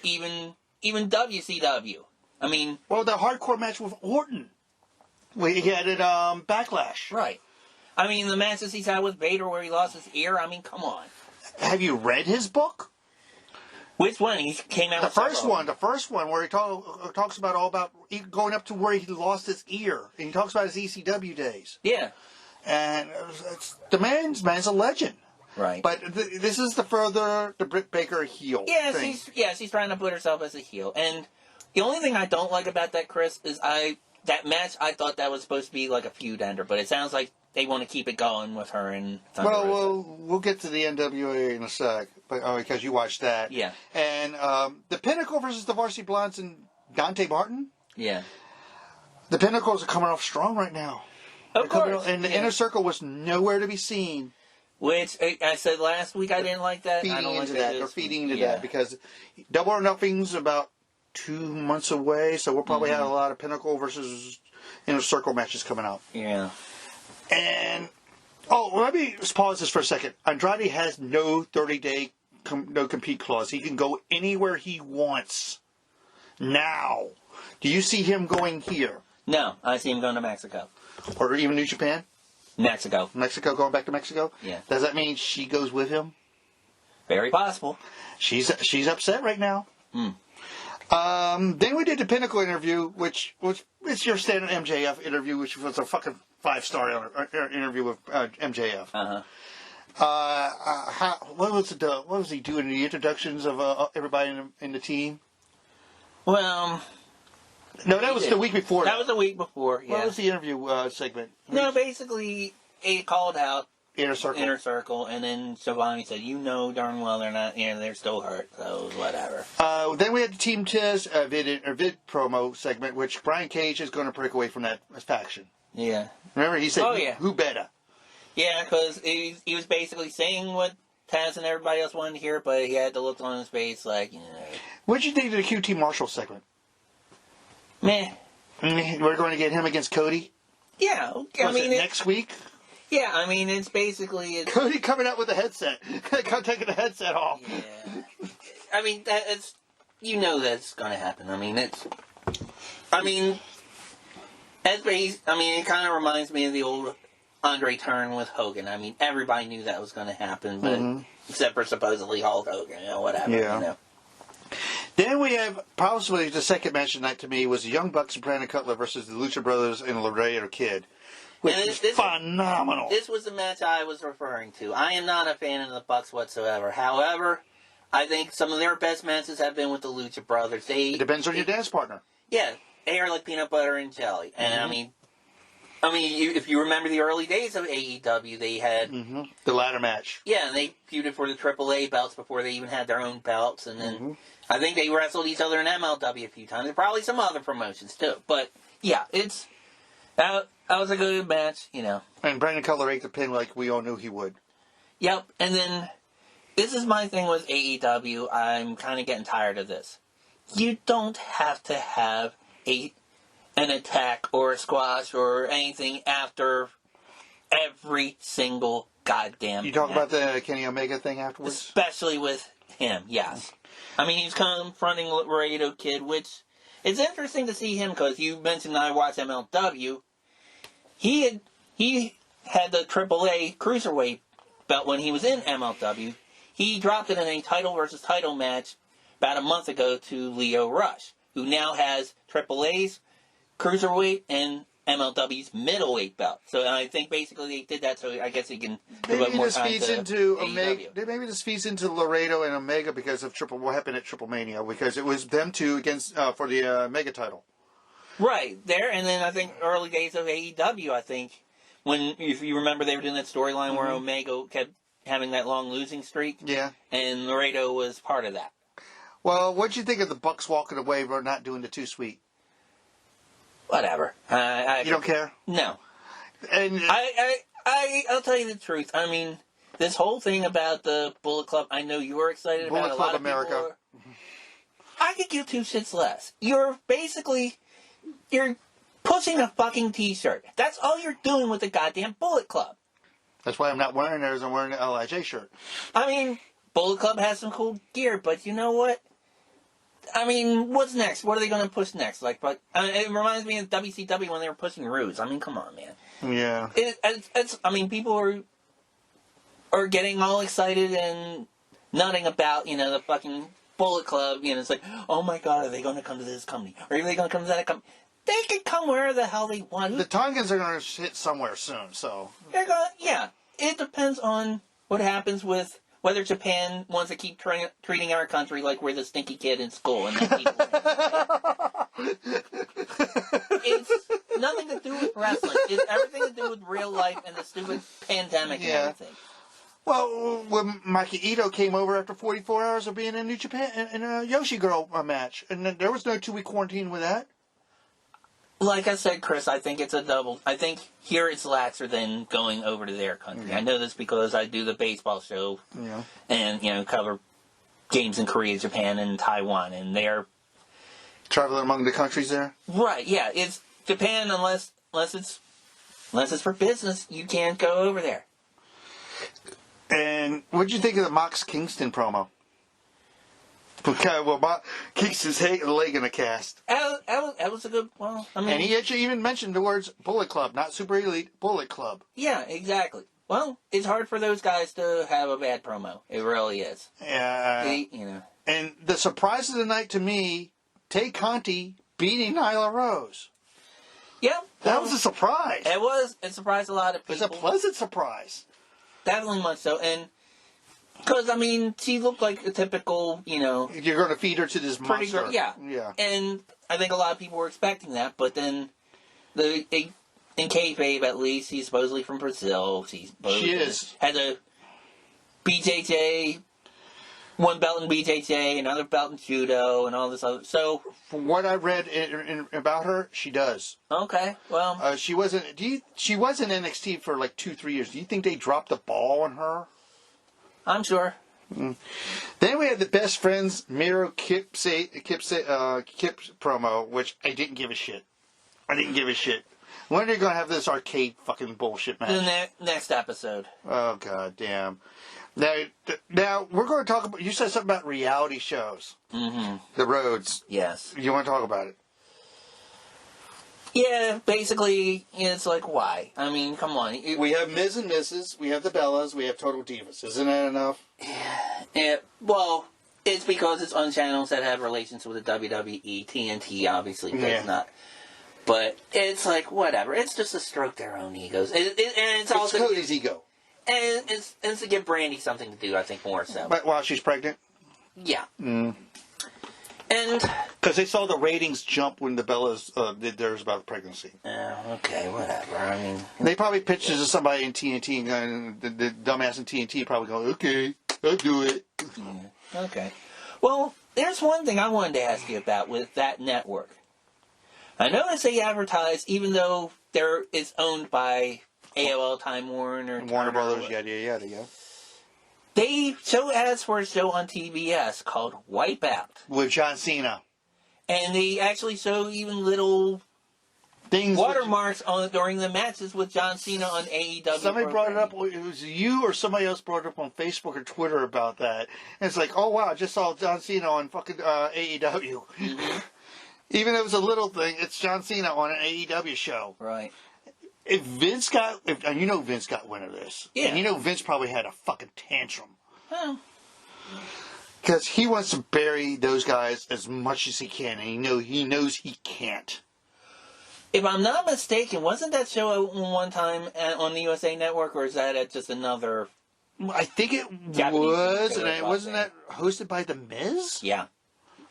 Even WCW. I mean... Well, the hardcore match with Orton. He had it, Backlash. Right. I mean, the matches he's had with Vader where he lost his ear, I mean, come on. Have you read his book? Which one? He came out The first one where he talks about all about going up to where he lost his ear. And he talks about his ECW days. Yeah. And the man's a legend. Right. But this is the Britt Baker heel thing. She's trying to put herself as a heel. And the only thing I don't like about that, Chris, is that match, I thought that was supposed to be like a feud ender, but it sounds like they want to keep it going with her and Thunder Rosa. We'll get to the NWA in a sec, because you watched that. Yeah. And the Pinnacle versus the Varsity Blondes and Dante Martin. Yeah. The Pinnacles are coming off strong right now. Of course. And the Inner Circle was nowhere to be seen. Which, I said last week I didn't like that. They're feeding into that because Double or Nothing's about 2 months away, so we'll probably have a lot of Pinnacle versus Inner Circle matches coming out. Yeah. And, let me pause this for a second. Andrade has no 30-day no compete clause. He can go anywhere he wants. Now, do you see him going here? No, I see him going to Mexico. Or even New Japan? Mexico, going back to Mexico? Yeah. Does that mean she goes with him? Very possible. She's upset right now. Then we did the Pinnacle interview, which it's your standard MJF interview, which was a fucking 5-star interview with MJF. What was he doing? The introductions of everybody in the team? Well... No, that was the week before. That was the week before, yeah. What was the interview segment? No, basically, he called out Inner Circle, and then Shivani said, darn well they're not, they're still hurt, so whatever. Then we had the Team Tiz vid promo segment, which Brian Cage is going to break away from that faction. Yeah. Remember, he said, who better? Yeah, because he was basically saying what Taz and everybody else wanted to hear, but he had the look on his face like, What did you think of the QT Marshall segment? Meh. We're going to get him against Cody? Yeah. Next week? Yeah, I mean, it's basically... Cody coming out with a headset. Taking the headset off. Yeah. I mean, that's... that's going to happen. I mean, it's... I mean... it kind of reminds me of the old Andre Turn with Hogan. I mean, everybody knew that was going to happen, but... Except for supposedly Hulk Hogan, whatever, Yeah. Then we have possibly the second match tonight to me was the Young Bucks and Brandon Cutler versus the Lucha Brothers and Laredo Kid, which is phenomenal. This was the match I was referring to. I am not a fan of the Bucks whatsoever. However, I think some of their best matches have been with the Lucha Brothers. It depends on your dance partner. Yeah, they are like peanut butter and jelly. And if you remember the early days of AEW, they had the ladder match. Yeah, and they feuded for the AAA belts before they even had their own belts, and then I think they wrestled each other in MLW a few times, and probably some other promotions too. But yeah, that was a good match, you know. And Brandon Cutler ate the pin like we all knew he would. Yep, and then this is my thing with AEW. I'm kind of getting tired of this. You don't have to have an attack or a squash or anything after every single goddamn You talk match. about the Kenny Omega thing afterwards? Especially with him, yes. I mean, he's confronting Laredo Kid, which it's interesting to see him because you mentioned I watched MLW. He had the AAA Cruiserweight belt when he was in MLW. He dropped it in a title versus title match about a month ago to Leo Rush, who now has AAA's Cruiserweight and MLW's middleweight belt. So I think basically they did that so I guess he can devote more time to Omega. Maybe this feeds into Laredo and Omega because of what happened at Triple Mania, because it was them two against for the Omega title. Right, there, and then I think early days of AEW, I think, if you remember, they were doing that storyline where Omega kept having that long losing streak. Yeah. And Laredo was part of that. Well, what'd you think of the Bucks walking away for not doing the Too Sweet? Whatever. You don't care? No. And I'll tell you the truth. I mean, this whole thing about the Bullet Club, I know you were excited about. Bullet Club America. I could give two shits less. You're pushing a fucking t-shirt. That's all you're doing with the goddamn Bullet Club. That's why I'm not wearing theirs. I'm wearing the LIJ shirt. I mean, Bullet Club has some cool gear, but you know what? I mean, what's next? What are they going to push next? It reminds me of WCW when they were pushing Ruse. I mean, come on, man. Yeah. People are getting all excited and nutting about, the fucking Bullet Club. It's like, oh my God, are they going to come to this company? Or are they going to come to that company? They can come wherever the hell they want. The Tongans are going to hit somewhere soon, so. Yeah. It depends on what happens with whether Japan wants to keep treating our country like we're the stinky kid in school. And then it's nothing to do with wrestling. It's everything to do with real life and the stupid pandemic and everything. Well, when Maki Ito came over after 44 hours of being in New Japan in a Yoshi Girl match, and there was no 2-week quarantine with that. Like I said, Chris, I think it's a double. I think here it's laxer than going over to their country. I know this because I do the baseball show and, cover games in Korea, Japan, and Taiwan, and they're... Traveling among the countries there? Right, yeah. It's Japan, unless it's for business, you can't go over there. And what'd you think of the Mox Kingston promo? Okay, well, Kingston's leg in a cast. That was a good... Well, I mean... And he actually even mentioned the words Bullet Club, not Super Elite, Bullet Club. Yeah, exactly. Well, it's hard for those guys to have a bad promo. It really is. Yeah. And the surprise of the night to me, Tay Conti beating Nyla Rose. Yeah. That was a surprise. It was. It surprised a lot of people. It was a pleasant surprise. Definitely much so. And... Because, she looked like a typical, You're going to feed her to this monster. Girl, yeah. And I think a lot of people were expecting that, but then, in kayfabe at least, she's supposedly from Brazil. She is. Has a BJJ, one belt in BJJ, another belt in Judo, and all this other... So... From what I read about her, she does. Okay, well... She was in NXT for 2-3 years. Do you think they dropped the ball on her? I'm sure. Then we had the Best Friends Miro Kip promo, which I didn't give a shit. When are they going to have this arcade fucking bullshit match? The next episode. Oh, god damn. Now, we're going to talk about... You said something about reality shows. Mm-hmm. The Roads. Yes. You want to talk about it? Yeah, basically, it's like, why? I mean, come on. We have Miz and Mrs., we have the Bellas, we have Total Divas. Isn't that enough? Yeah, well, it's because it's on channels that have relations with the WWE. TNT obviously does not. But it's like, whatever. It's just to stroke their own egos. And it's also... Cody's ego. And it's to give Brandy something to do, I think, more so. But while she's pregnant? Yeah. Mm. And... Because they saw the ratings jump when the Bellas did theirs about pregnancy. Okay, whatever. I mean... They probably pitched it to somebody in TNT, and the dumbass in TNT probably go, okay, I'll do it. Yeah. Okay. Well, there's one thing I wanted to ask you about with that network. I noticed they advertise, even though it's owned by AOL, Time Warner, Warner Brothers, yada, yada, yada. They show ads for a show on TBS called Wipeout. With John Cena. And they actually show even little things watermarks on during the matches with John Cena on AEW. Somebody brought it up. It was you or somebody else brought it up on Facebook or Twitter about that. And it's like, oh wow, I just saw John Cena on fucking AEW. Mm-hmm. Even if it was a little thing, it's John Cena on an AEW show. Right. And Vince got wind of this. Yeah. And you know Vince probably had a fucking tantrum. Well. Because he wants to bury those guys as much as he can, and he knows he can't. If I'm not mistaken, wasn't that show one time on the USA Network, or is that just another? I think it Japanese was, and wasn't that hosted by The Miz? Yeah.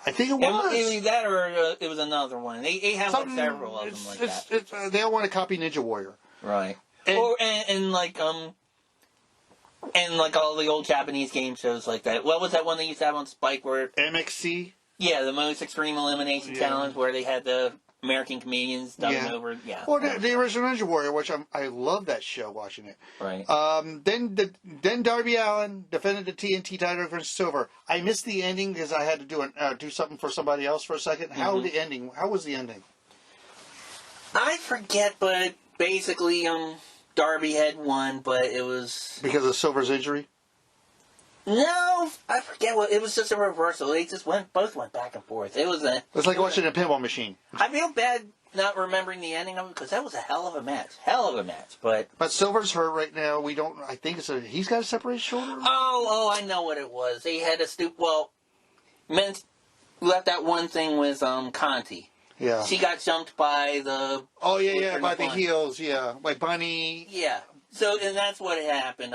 I think it was. Either that or it was another one. They have like several of them like that. They all want to copy Ninja Warrior. Right. And like all the old Japanese game shows like that. What was that one they used to have on Spike where... MXC? Yeah, the Most Extreme Elimination Challenge where they had the American comedians dubbing over. Yeah. Well, the original Ninja Warrior, which I love that show, watching it. Right. Then Darby Allin defended the TNT title versus Silver. I missed the ending because I had to do something for somebody else for a second. How was the ending? I forget, but basically, Darby had won, but it was... Because of Silver's injury? No, I forget what... It was just a reversal. They just both went back and forth. It was like watching a pinball machine. I feel bad not remembering the ending of it, because that was a hell of a match. But Silver's hurt right now. I think he's got a separated shoulder? Oh, I know what it was. They had a Men's left that one thing with, Conti. Yeah. She got jumped by the... Oh, yeah, by the heels, by Bunny. Yeah. So, and that's what happened.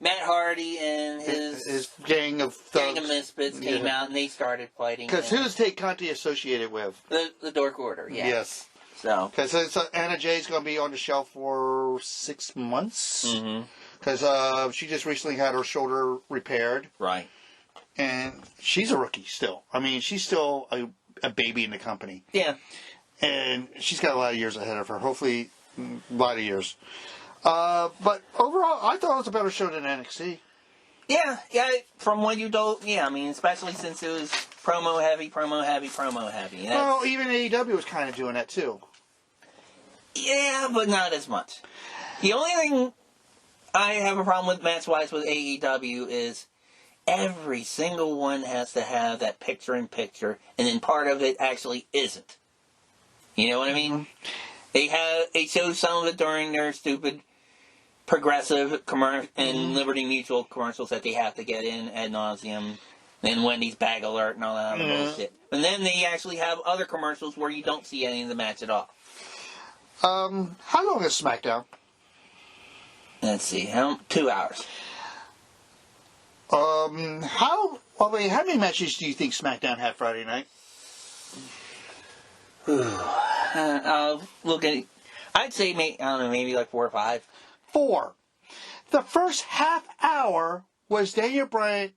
Matt Hardy and his gang of thugs. Gang of misfits came out and they started fighting. Because who's Tate Conti associated with? The Dark Order, yeah. Yes. So. Because Anna Jay's going to be on the shelf for 6 months. Because she just recently had her shoulder repaired. Right. And she's a rookie still. I mean, she's still a baby in the company. Yeah. And she's got a lot of years ahead of her. Hopefully, a lot of years. But overall, I thought it was a better show than NXT. Yeah. From what you told, I mean, especially since it was promo heavy. Well, even AEW was kind of doing that too. Yeah, but not as much. The only thing I have a problem with match-wise with AEW is every single one has to have that picture-in-picture, and then part of it actually isn't. You know what I mean? They show some of it during their stupid Progressive and Liberty Mutual commercials that they have to get in ad nauseum. Then Wendy's Bag Alert and all that other bullshit. And then they actually have other commercials where you don't see any of the match at all. How long is SmackDown? Let's see. 2 hours. How many matches do you think SmackDown had Friday night? Look at it. I'd say, maybe like 4 or 5. 4. The first half hour was Daniel Bryan,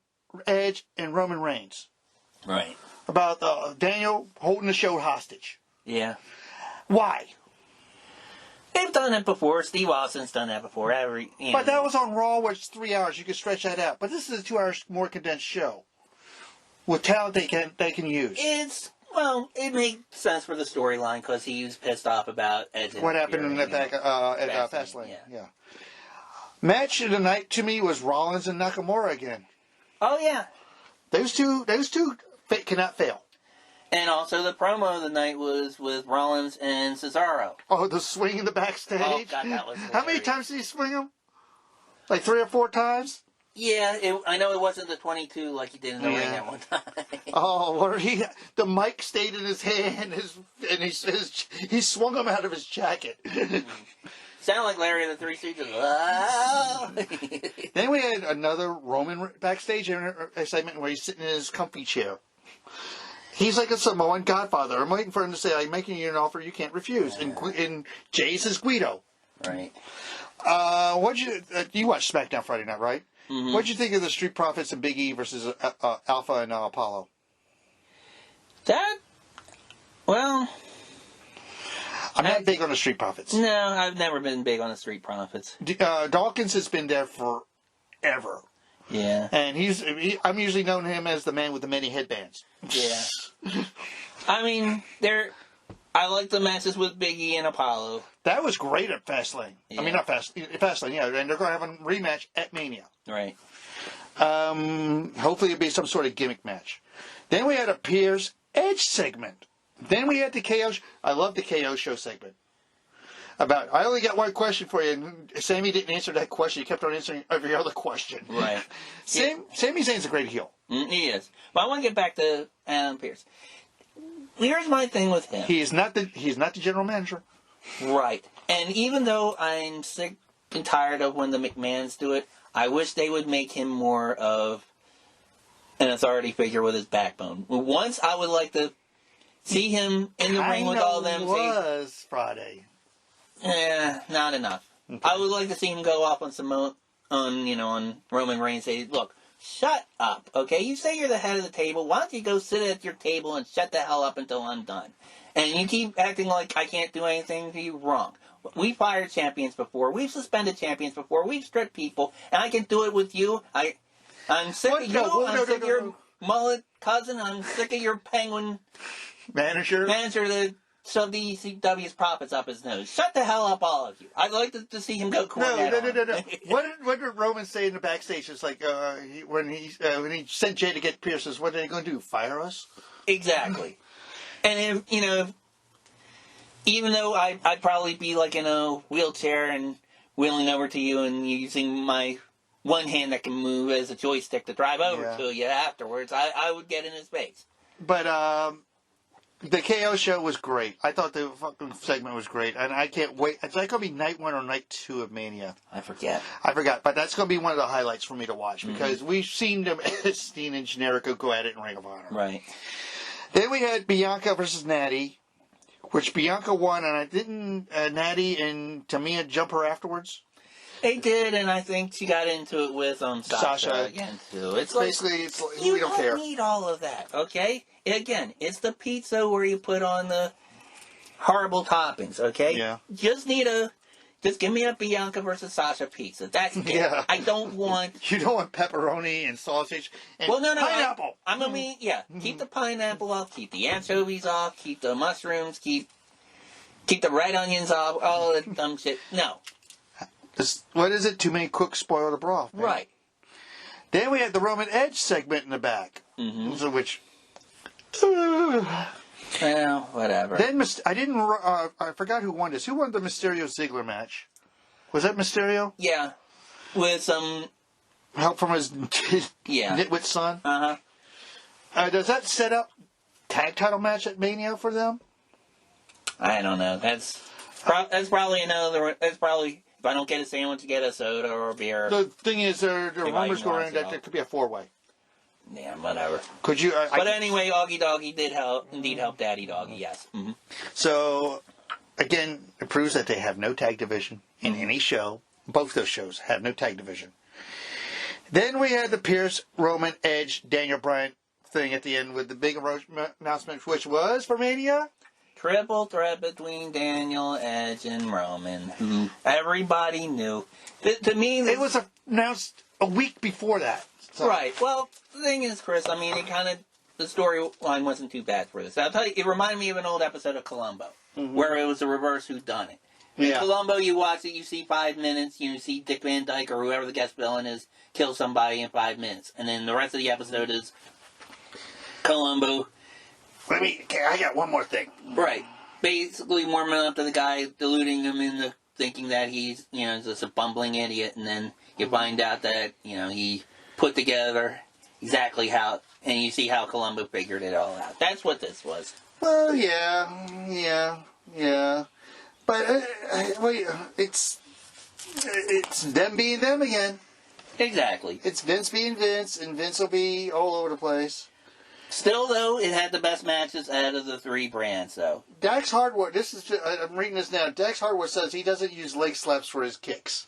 Edge, and Roman Reigns. Right. About Daniel holding the show hostage. Yeah. Why? They've done it before. Steve Austin's done that before. But that was on Raw, which is 3 hours. You could stretch that out. But this is a 2 hours more condensed show with talent they can use. It makes sense for the storyline because he was pissed off about Edge. What happened in the back at Fastlane? Yeah. Match of the night to me was Rollins and Nakamura again. Oh yeah. Those two cannot fail. And also the promo of the night was with Rollins and Cesaro. Oh, the swing in the backstage? Oh, God, that was hilarious. How many times did he swing him? Like 3 or 4 times? Yeah, I know it wasn't the 22 like he did in the ring at one time. Oh, where the mic stayed in his hand, and he swung him out of his jacket. Sound like Larry and the Three Stooges. Ah. Then we had another Roman backstage segment where he's sitting in his comfy chair. He's like a Samoan godfather. I'm waiting for him to say, I'm making you an offer you can't refuse. And Jay says Guido. Right. You watched Smackdown Friday night, right? Mm-hmm. What'd you think of the Street Profits and Big E versus Alpha and Apollo? Well... I'm not big on the Street Profits. No, I've never been big on the Street Profits. Dawkins has been there forever. Yeah. And I'm usually known to him as the man with the many headbands. Yeah. I mean, I like the matches with Big E and Apollo. That was great at Fastlane. Yeah. I mean, not Fastlane, yeah. And they're going to have a rematch at Mania. Right. Hopefully it'll be some sort of gimmick match. Then we had a Pierce Edge segment. Then we had the KO. I love the KO show segment. I only got one question for you, and Sami didn't answer that question. He kept on answering every other question. Right. Sami Zayn's a great heel. He is. But I want to get back to Adam Pearce. Here's my thing with him. He's not the general manager. Right. And even though I'm sick and tired of when the McMahons do it, I wish they would make him more of an authority figure with his backbone. Once I would like to see him in the ring with all them. Was Friday. Not enough. Okay. I would like to see him go off on Roman Reigns. Say, look, shut up, okay? You say you're the head of the table. Why don't you go sit at your table and shut the hell up until I'm done? And you keep acting like I can't do anything to you. Wrong. We fired champions before. We've suspended champions before. We've stripped people, and I can do it with you. I'm sick of you. I'm sick of your mullet cousin. I'm sick of your penguin manager that shoved the ECW's profits up his nose. Shut the hell up, all of you. I'd like to see him go cornet. No. What did Roman say in the backstage? It's like when he sent Jay to get Pierce's, what are they going to do? Fire us? Exactly. And if even though I'd probably be like in a wheelchair and wheeling over to you and using my one hand that can move as a joystick to drive over to you afterwards, I would get in his face. But the KO show was great. I thought the fucking segment was great, and I can't wait. It's like going to be night 1 or night 2 of Mania. I forgot, but that's going to be one of the highlights for me to watch because we've seen them as Steen and Generico go at it in Ring of Honor. Right. Then we had Bianca versus Natty, which Bianca won, and I didn't Natty and Tamina jump her afterwards. They did, and I think she got into it with Sasha again too. It's basically we don't care. You don't need all of that, okay? Again, it's the pizza where you put on the horrible toppings, okay? Yeah. Just give me a Bianca versus Sasha pizza. That's it. Yeah. I don't want... You don't want pepperoni and sausage and pineapple. Keep the pineapple off, keep the anchovies off, keep the mushrooms, keep the red onions off, all that dumb shit. No. What is it? Too many cooks spoil the broth. Man. Right. Then we had the Roman Edge segment in the back. Mm-hmm. Which... Well, whatever. Then I forgot who won this. Who won the Mysterio Ziggler match? Was that Mysterio? Yeah, with some help from his nitwit son. Does that set up tag title match at Mania for them? I don't know. That's probably another. That's probably if I don't get a sandwich, get a soda or a beer. The thing is, there are rumors going around that there could be a 4-way. Yeah, whatever. Could you? But anyway, Augie Doggy did help Daddy Doggy. Yes. Mm-hmm. So again, it proves that they have no tag division in any show. Both those shows have no tag division. Then we had the Pierce, Roman, Edge, Daniel Bryan thing at the end with the big announcement, which was for Mania. Triple threat between Daniel, Edge, and Roman, who everybody knew. To me, it was announced a week before that. So. Right. Well, the thing is, Chris, I mean, the storyline wasn't too bad for this. I'll tell you, it reminded me of an old episode of Columbo, where it was a reverse whodunit. In Columbo, you watch it, you see 5 minutes, you see Dick Van Dyke or whoever the guest villain is kill somebody in 5 minutes. And then the rest of the episode is Columbo. I got one more thing. Right. Basically warming up to the guy, deluding him into thinking that he's, just a bumbling idiot, and then you find out that, he put together exactly how, and you see how Columbo figured it all out. That's what this was. Well, yeah. But wait, it's them being them again. Exactly. It's Vince being Vince, and Vince will be all over the place. Still, though, it had the best matches out of the three brands, though. Dax Hardwood, I'm reading this now. Dax Hardwood says he doesn't use leg slaps for his kicks.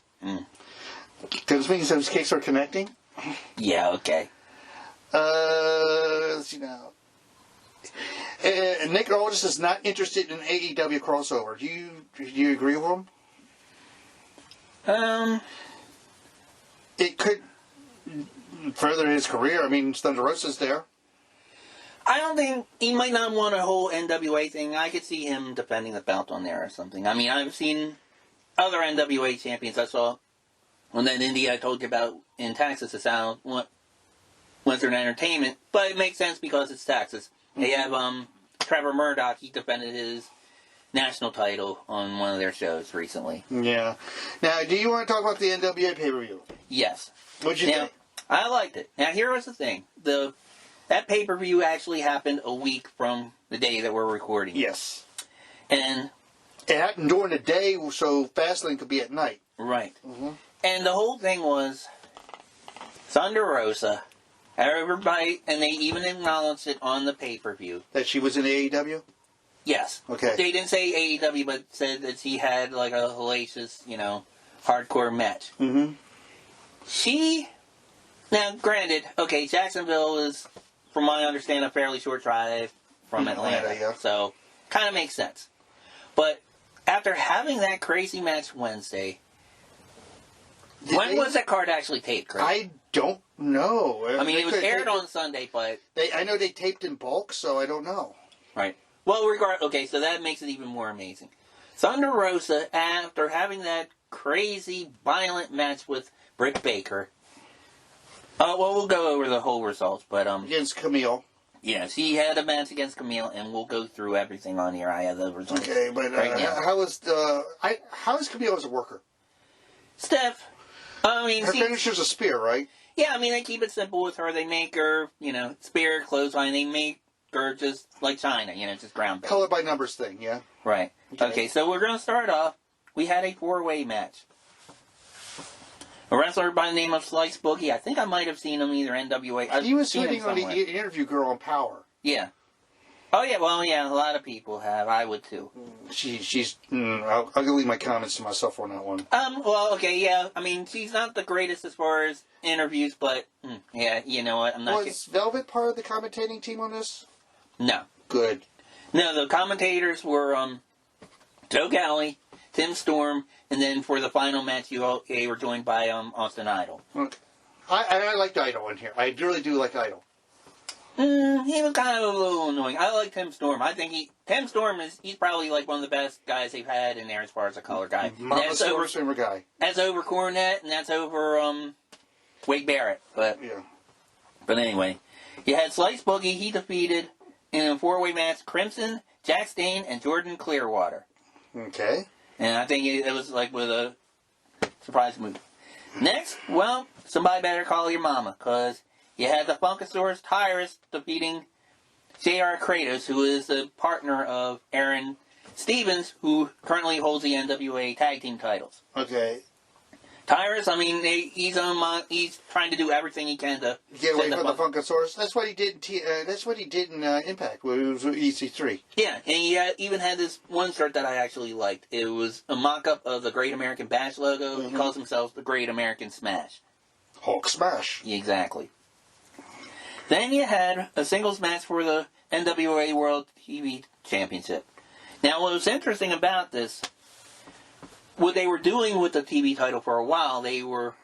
Does this mean his kicks are connecting? Yeah, okay. Let's see now. Nick Aldis is not interested in AEW crossover. Do you agree with him? It could further his career. I mean, Thunder Rosa's there. I don't think he might not want a whole NWA thing. I could see him defending the belt on there or something. I mean, I've seen other NWA champions. I saw on that indie I told you about in Texas. It's out Western Entertainment, but it makes sense because it's Texas. They have Trevor Murdoch. He defended his national title on one of their shows recently. Yeah. Now, do you want to talk about the NWA pay-per-view? Yes. What'd you think? I liked it. Now, here was the thing. That pay-per-view actually happened a week from the day that we're recording. Yes. And it happened during the day, so Fastlane could be at night. Right. Mm-hmm. And the whole thing was Thunder Rosa, everybody, and they even acknowledged it on the pay-per-view. That she was in AEW? Yes. Okay. They didn't say AEW, but said that she had like a hellacious, hardcore match. Mm-hmm. Now, granted, okay, Jacksonville is, from my understanding, a fairly short drive from Atlanta. Yeah. So, kind of makes sense. But after having that crazy match Wednesday, when was that card actually taped, Chris? I don't know. I mean, it was aired on Sunday, but I know they taped in bulk, so I don't know. Right. Well, okay, so that makes it even more amazing. Thunder Rosa, after having that crazy, violent match with Britt Baker, we'll go over the whole results, but against Camille. Yes, he had a match against Camille, and we'll go through everything on here. I have the results. Okay, but how is Camille as a worker? Steph, her finisher's a spear, right? Yeah, I mean, they keep it simple with her. They make her, spear, clothesline. They make her just like China, just ground based. Color by numbers thing, yeah. Right. Okay, so we're going to start off. We had a 4-way match. A wrestler by the name of Slice Boogie. I think I might have seen him either NWA. He was hitting on the interview girl on Power. Yeah. Oh, yeah, well, yeah, a lot of people have. I would, too. I'll leave my comments to myself on that one. Well, okay, yeah. I mean, she's not the greatest as far as interviews, but, yeah, you know what, I'm not... Was Velvet part of the commentating team on this? No. Good. No, the commentators were, Joe Galli, Tim Storm, and then for the final match, they were joined by, Austin Idol. Okay. I liked Idol in here. I really do like Idol. He was kind of a little annoying. I like Tim Storm. I think Tim Storm he's probably like one of the best guys they've had in there as far as a color guy. Mama's favorite guy. That's over Cornette, and that's over, Wade Barrett. But anyway, you had Slice Boogie. He defeated, in a 4-way match, Crimson, Jack Stain, and Jordan Clearwater. Okay. And I think it was like with a surprise move. Next, well, somebody better call your mama, because you had the Funkasaurus Tyrus defeating J.R. Kratos, who is the partner of Aaron Stevens, who currently holds the NWA tag team titles. Okay. Tyrus, I mean, he's trying to do everything he can to get away from the Funkasaurus. That's what he did. That's what he did in Impact, where it was EC3. Yeah, and he even had this one shirt that I actually liked. It was a mock-up of the Great American Bash logo. Mm-hmm. He calls himself the Great American Smash. Hulk Smash. Exactly. Then you had a singles match for the NWA World TV Championship. Now, what was interesting about this, what they were doing with the TV title for a while, they were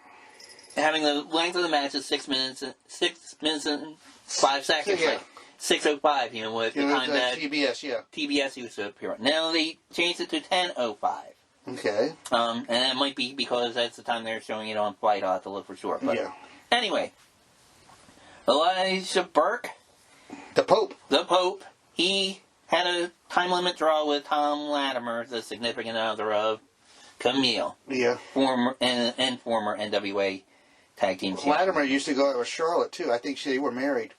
having the length of the match is 6 minutes and 5 seconds. Yeah. Like 6:05, with the time that TBS used to appear on. Now they changed it to 10:05. Okay. And that might be because that's the time they're showing it on Flight. I'll have to look for sure. But anyway, Elijah Burke, the Pope, he had a time limit draw with Tom Latimer, the significant other of Camille. Yeah. Former NWA tag team champion. Latimer used to go out with Charlotte, too. I think they were married.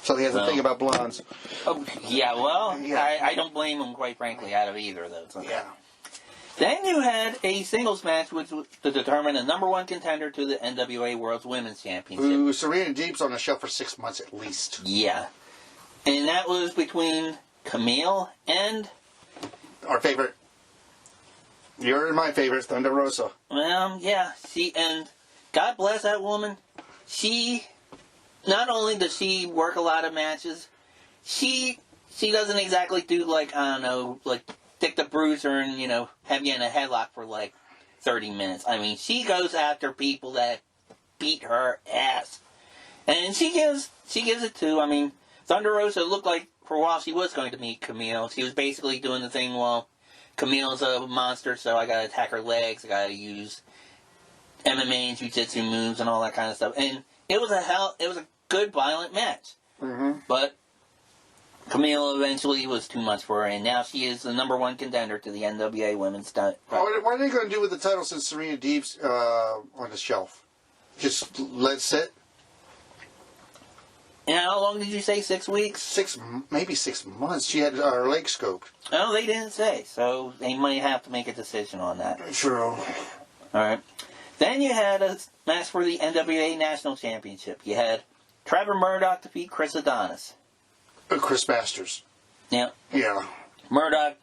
So he has a thing about blondes. Oh, yeah, well, Yeah. I don't blame him, quite frankly, out of either of those. Yeah. Then you had a singles match which was to determine the number one contender to the NWA World's Women's Championship. Ooh, Serena Deeb's on the shelf for 6 months at least. Yeah. And that was between Camille and... Our favorite. You're my favorite, Thunder Rosa. Well, yeah. And God bless that woman. Not only does she work a lot of matches, she doesn't exactly do, like, I don't know, like, Dick the Bruiser and, have you in a headlock for, 30 minutes. I mean, she goes after people that beat her ass. And she gives it to, I mean, Thunder Rosa looked like, for a while, she was going to meet Camille. She was basically doing the thing, well, Camille's a monster, so I gotta attack her legs, I gotta use MMA and jiu-jitsu moves and all that kind of stuff. And it was a good, violent match. Mm-hmm. But Camille eventually was too much for her, and now she is the number one contender to the NWA Women's title. What are they going to do with the title since Serena Deeb's on the shelf? Just let it sit? And how long did you say? 6 weeks? Maybe 6 months. She had her leg scoped. No, they didn't say, so they might have to make a decision on that. True. Alright. Then you had a match for the NWA National Championship. You had Trevor Murdoch defeat Chris Adonis. Chris Masters. Yeah. Yeah. Murdoch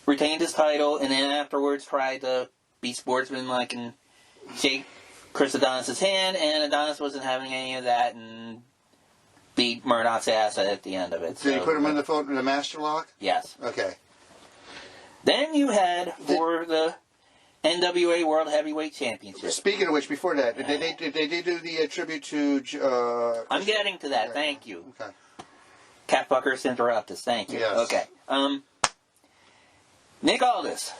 retained his title, and then afterwards tried to be sportsmanlike and shake Chris Adonis' hand, and Adonis wasn't having any of that and beat Murdoch's ass at the end of it. Did he put him in the master lock? Yes. Okay. Then you had for the NWA World Heavyweight Championship. Speaking of which, before that, did they do the tribute to... I'm getting to that, thank you. Okay. Catfuckers interrupt us, thank you. Yes. Okay. Nick Aldis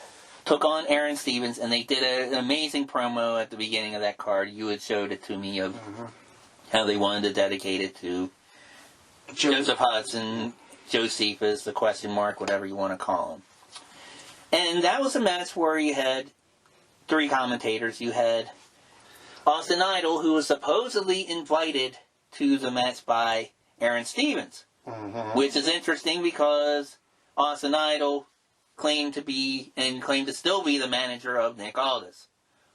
took on Aaron Stevens, and they did an amazing promo at the beginning of that card. You had showed it to me of how they wanted to dedicate it to Joseph Hudson, Josephus, the question mark, whatever you want to call him. And that was a match where you had 3 commentators. You had Austin Idol, who was supposedly invited to the match by Aaron Stevens. Which is interesting because Austin Idol claimed to still be the manager of Nick Aldis.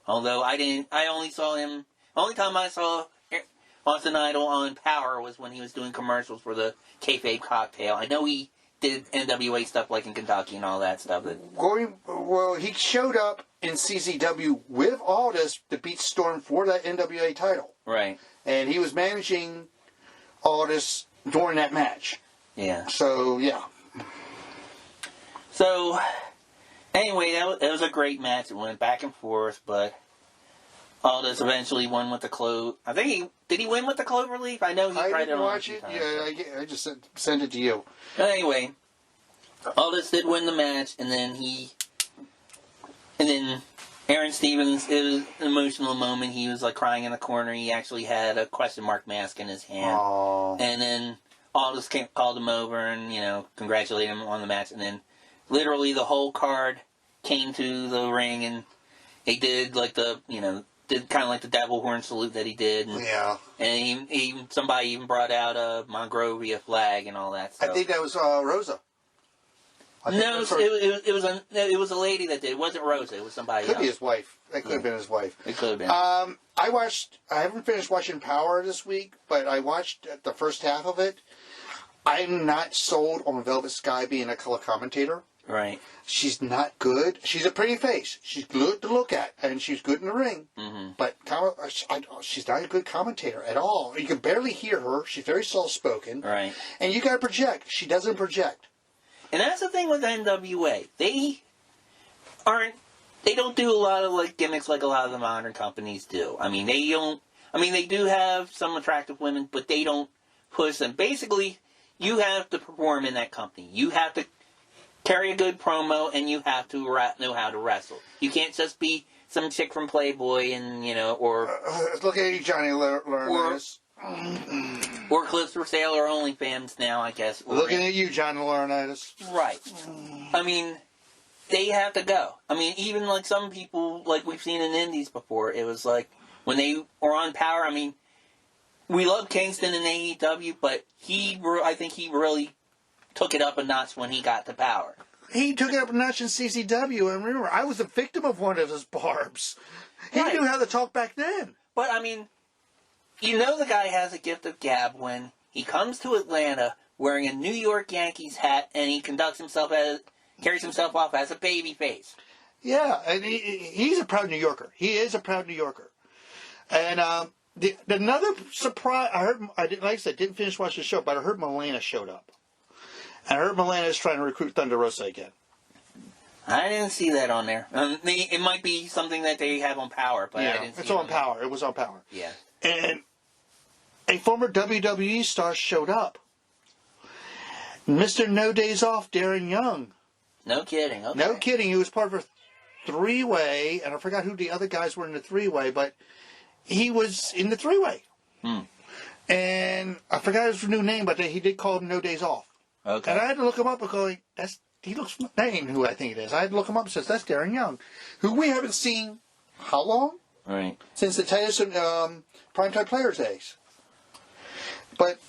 Although I only saw him, only time I saw Austin Idol on Power was when he was doing commercials for the Kayfabe cocktail. I know he did NWA stuff like in Kentucky and all that stuff. Well, he showed up in CZW with Aldis to beat Storm for that NWA title. Right. And he was managing Aldis during that match. Yeah. So, yeah. So, anyway, that was a great match. It went back and forth, but Aldis eventually won with the clover. I think did he win with the clover leaf? I know he tried it on. I didn't watch it. Yeah, I just sent it to you. But anyway, Aldis did win the match, and then Aaron Stevens, it was an emotional moment. He was like crying in the corner. He actually had a question mark mask in his hand. Aww. And then Aldis called him over and, congratulated him on the match. And then literally the whole card came to the ring and they did like did kind of like the devil horn salute that he did. And, yeah. And somebody even brought out a Monrovia flag and all that stuff. I think that was Rosa. No, it was a lady that did. It wasn't Rosa. It was somebody else. Could be his wife. That could have been his wife. It could have been. I haven't finished watching Power this week, but I watched the first half of it. I'm not sold on Velvet Sky being a color commentator. Right. She's not good. She's a pretty face. She's good to look at, and she's good in the ring. Mm-hmm. But she's not a good commentator at all. You can barely hear her. She's very soft-spoken. Right. And you got to project. She doesn't project. And that's the thing with NWA. They don't do a lot of gimmicks like a lot of the modern companies do. They do have some attractive women, but they don't push them. Basically, you have to perform in that company. You have to carry a good promo, and you have to know how to wrestle. You can't just be some chick from Playboy and, or... look at you, Johnny Laurinaitis. Or Clips for Sale or OnlyFans now, I guess. Looking at you, Johnny Laurinaitis. Right. They have to go. Even some people, we've seen in indies before, it was when they were on Power, we love Kingston in AEW, but I think he really took it up a notch when he got to Power. He took it up a notch in CCW, and remember, I was a victim of one of his barbs. He Right. knew how to talk back then. But, I mean, you know the guy has a gift of gab when he comes to Atlanta wearing a New York Yankees hat and he carries himself off as a babyface. Yeah, and he's a proud New Yorker. He is a proud New Yorker. And another surprise, like I said, didn't finish watching the show, but I heard Milena showed up. And I heard Milena is trying to recruit Thunder Rosa again. I didn't see that on there. It might be something that they have on Power, but I didn't see it. It's on Power. It was on Power. Yeah. And a former WWE star showed up. Mr. No Days Off, Darren Young. No kidding. Okay. No kidding. He was part of a three-way, and I forgot who the other guys were in the three-way, but he was in the three-way. And I forgot his new name, but he did call him No Days Off. Okay. And I had to look him up and go, he looks, that ain't who I think it is. I had to look him up and says, that's Darren Young, who we haven't seen, how long? Right. Since the Titus and Primetime Players days. But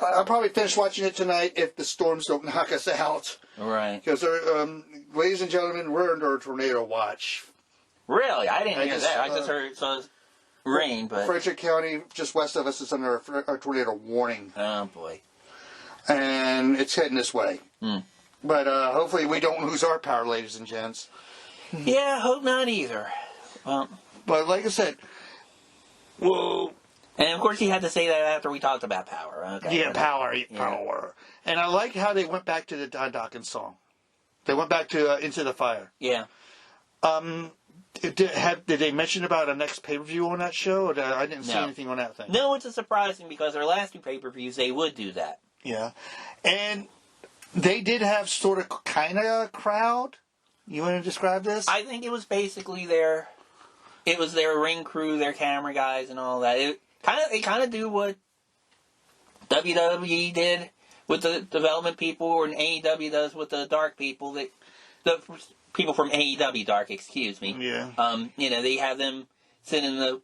I'll probably finish watching it tonight if the storms don't knock us out. Right. Because, ladies and gentlemen, we're under a tornado watch. Really? I didn't hear that. I just heard it saw rain, but... Frederick County, just west of us, is under a tornado warning. Oh, boy. And it's heading this way. But hopefully we don't lose our power, ladies and gents. Yeah, hope not either. Well, but like I said, well... And, of course, you had to say that after we talked about Power. Okay. Yeah, Power. And I like how they went back to the Don Dawkins song. They went back to Into the Fire. Yeah. Did they mention about a next pay-per-view on that show? Or I didn't see anything on that thing. No, it's surprising because their last two pay-per-views, they would do that. Yeah. And they did have sort of kind of a crowd. You want to describe this? I think it was basically their ring crew, their camera guys and all that. They kind of do what WWE did with the development people, or AEW does with the dark people. The people from AEW Dark, excuse me. Yeah. They have them sit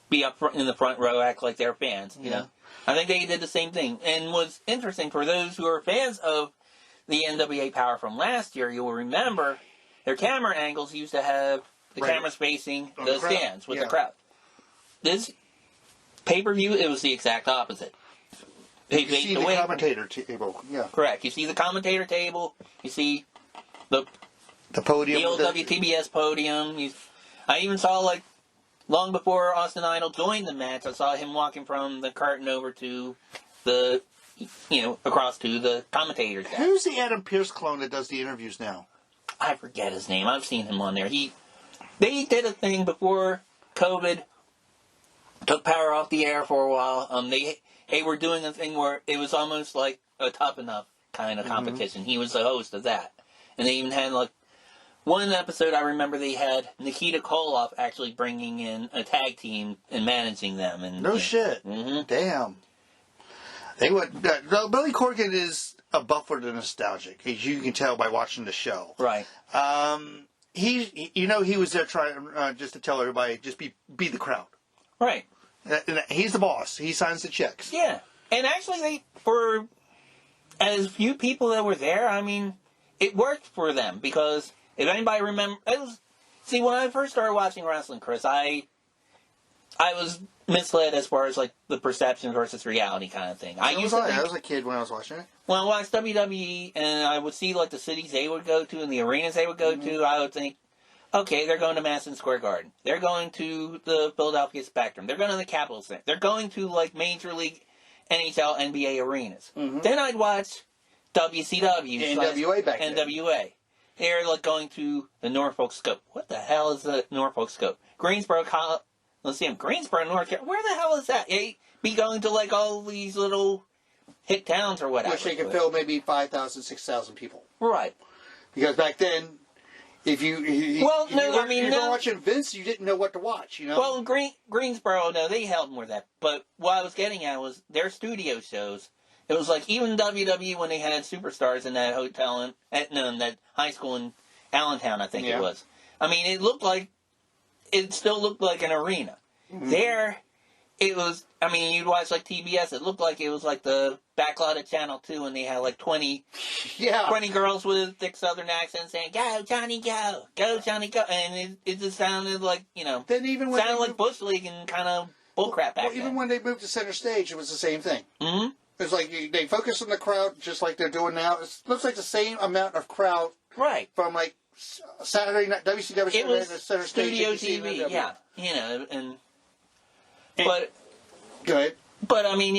be up front, in the front row, act like they're fans. You know, I think they did the same thing. And what's interesting for those who are fans of the NWA Power from last year, you'll remember their camera angles used to have the cameras facing the stands with the crowd. This pay-per-view, it was the exact opposite. You see the commentator table, yeah. Correct. You see the commentator table. You see the podium. The old WTBS podium. I even saw, long before Austin Idol joined the match, I saw him walking from the curtain over to across to the commentators. Who's the Adam Pearce clone that does the interviews now? I forget his name. I've seen him on there. They did a thing before COVID. Took Power off the air for a while. They were doing a thing where it was almost like a Tough Enough kind of competition. He was the host of that. And they even had, one episode I remember they had Nikita Koloff actually bringing in a tag team and managing them. And no shit. Mm-hmm. Damn. Billy Corgan is a buff for the nostalgic, as you can tell by watching the show. Right. He was there trying just to tell everybody, just be the crowd. Right. He's the boss. He signs the checks. Yeah. And actually, for as few people that were there, it worked for them. Because if anybody remembers... See, when I first started watching wrestling, Chris, I was misled as far as, the perception versus reality kind of thing. I was a kid when I was watching it. When I watched WWE and I would see, the cities they would go to and the arenas they would go to, I would think, okay, they're going to Madison Square Garden. They're going to the Philadelphia Spectrum. They're going to the Capitol Center. They're going to, Major League NHL, NBA arenas. Mm-hmm. Then I'd watch WCW. NWA back then. NWA. They're, going to the Norfolk Scope. What the hell is the Norfolk Scope? Greensboro, Greensboro, North Carolina. Where the hell is that? They be going to, all these little hick towns or whatever. Which they could fill maybe 5,000, 6,000 people. Right. Because back then... If you were watching Vince, you didn't know what to watch, you know? Well, Greensboro, no, they held more of that. But what I was getting at was their studio shows. It was even WWE when they had superstars in that hotel, in that high school in Allentown, I think it was. It still looked like an arena. Mm-hmm. There, it was, I mean, you'd watch like TBS, it looked like it was like the backlot of Channel 2, and they had like 20 girls with thick southern accents saying, "Go, Johnny, go! Go, Johnny, go!" And it just sounded like, Then even when sounded like Bush League and kind of bullcrap back then. Even when they moved to center stage, it was the same thing. Mm-hmm. It's like they focus on the crowd just like they're doing now. It looks like the same amount of crowd. Right. From like Saturday night, WCW it was center studio stage. TV, yeah. But go ahead. But I mean,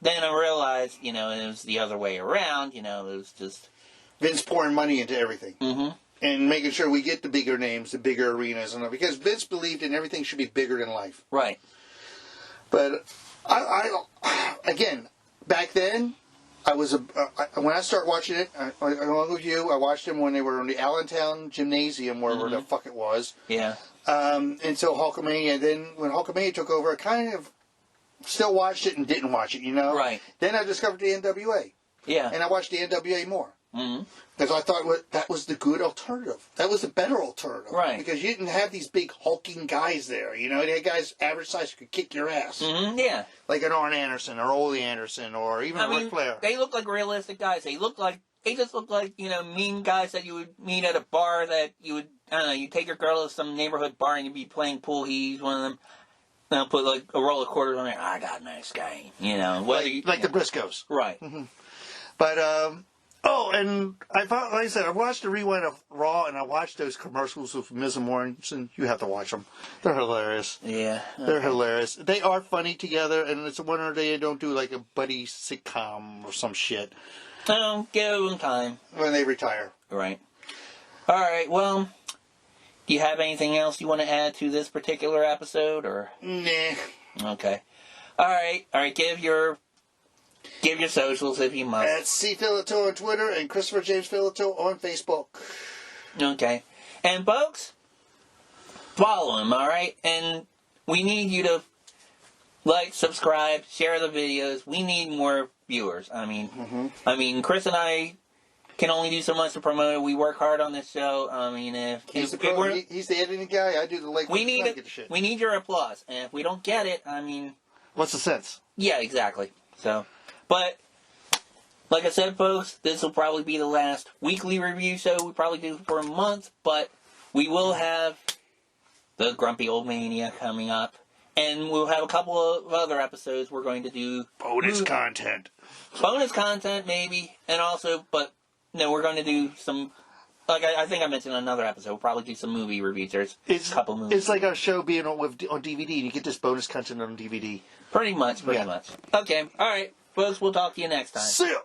then I realized, it was the other way around. It was just Vince pouring money into everything, and making sure we get the bigger names, the bigger arenas, and because Vince believed in everything should be bigger than life. Right. But I again, back then, when I started watching it, along with you, I watched them when they were in the Allentown Gymnasium, wherever the fuck it was. Yeah. Until Hulkamania. Then when Hulkamania took over, I kind of still watched it and didn't watch it, Right. Then I discovered the NWA. Yeah. And I watched the NWA more. Mm-hmm. Because I thought that was the good alternative. That was the better alternative. Right. Because you didn't have these big hulking guys there. You had guys average size who could kick your ass. Mm-hmm. Yeah. Like an Arn Anderson or Ole Anderson or even Ric Flair. They look like realistic guys. They just look like, mean guys that you would meet at a bar that you would, I don't know, you take your girl to some neighborhood bar and you'd be playing pool. He's one of them. Now put like a roll of quarters on there. I got a nice game. Like the Briscoes. Right. Mm-hmm. But, and I watched the rewind of Raw, and I watched those commercials with Miz and Morrison. You have to watch them. They're hilarious. Yeah. Okay. They're hilarious. They are funny together, and it's a wonder they don't do like a buddy sitcom or some shit. No, give them time. When they retire. Right. All right, well, do you have anything else you want to add to this particular episode, or? Nah. Okay. All right, give your socials if you must. At C. Filato on Twitter and Christopher James Filato on Facebook. Okay. And folks, follow him, all right? And we need you to like, subscribe, share the videos. We need more viewers. I mean, Chris and I can only do so much to promote it. We work hard on this show. I mean, he's the editing guy. I do the like. We need your applause, and if we don't get it, I mean, what's the sense? Yeah, exactly. So, but like I said, folks, this will probably be the last weekly review show we probably do for a month, but we will have the Grumpy Old Mania coming up, and we'll have a couple of other episodes we're going to do. Bonus content, maybe, and also, but no, we're going to do some. Like I think I mentioned in another episode, we'll probably do some movie reviews. There's a couple movies. It's like our show being on DVD, and you get this bonus content on DVD. Pretty much. Okay, all right, folks, we'll talk to you next time. See ya!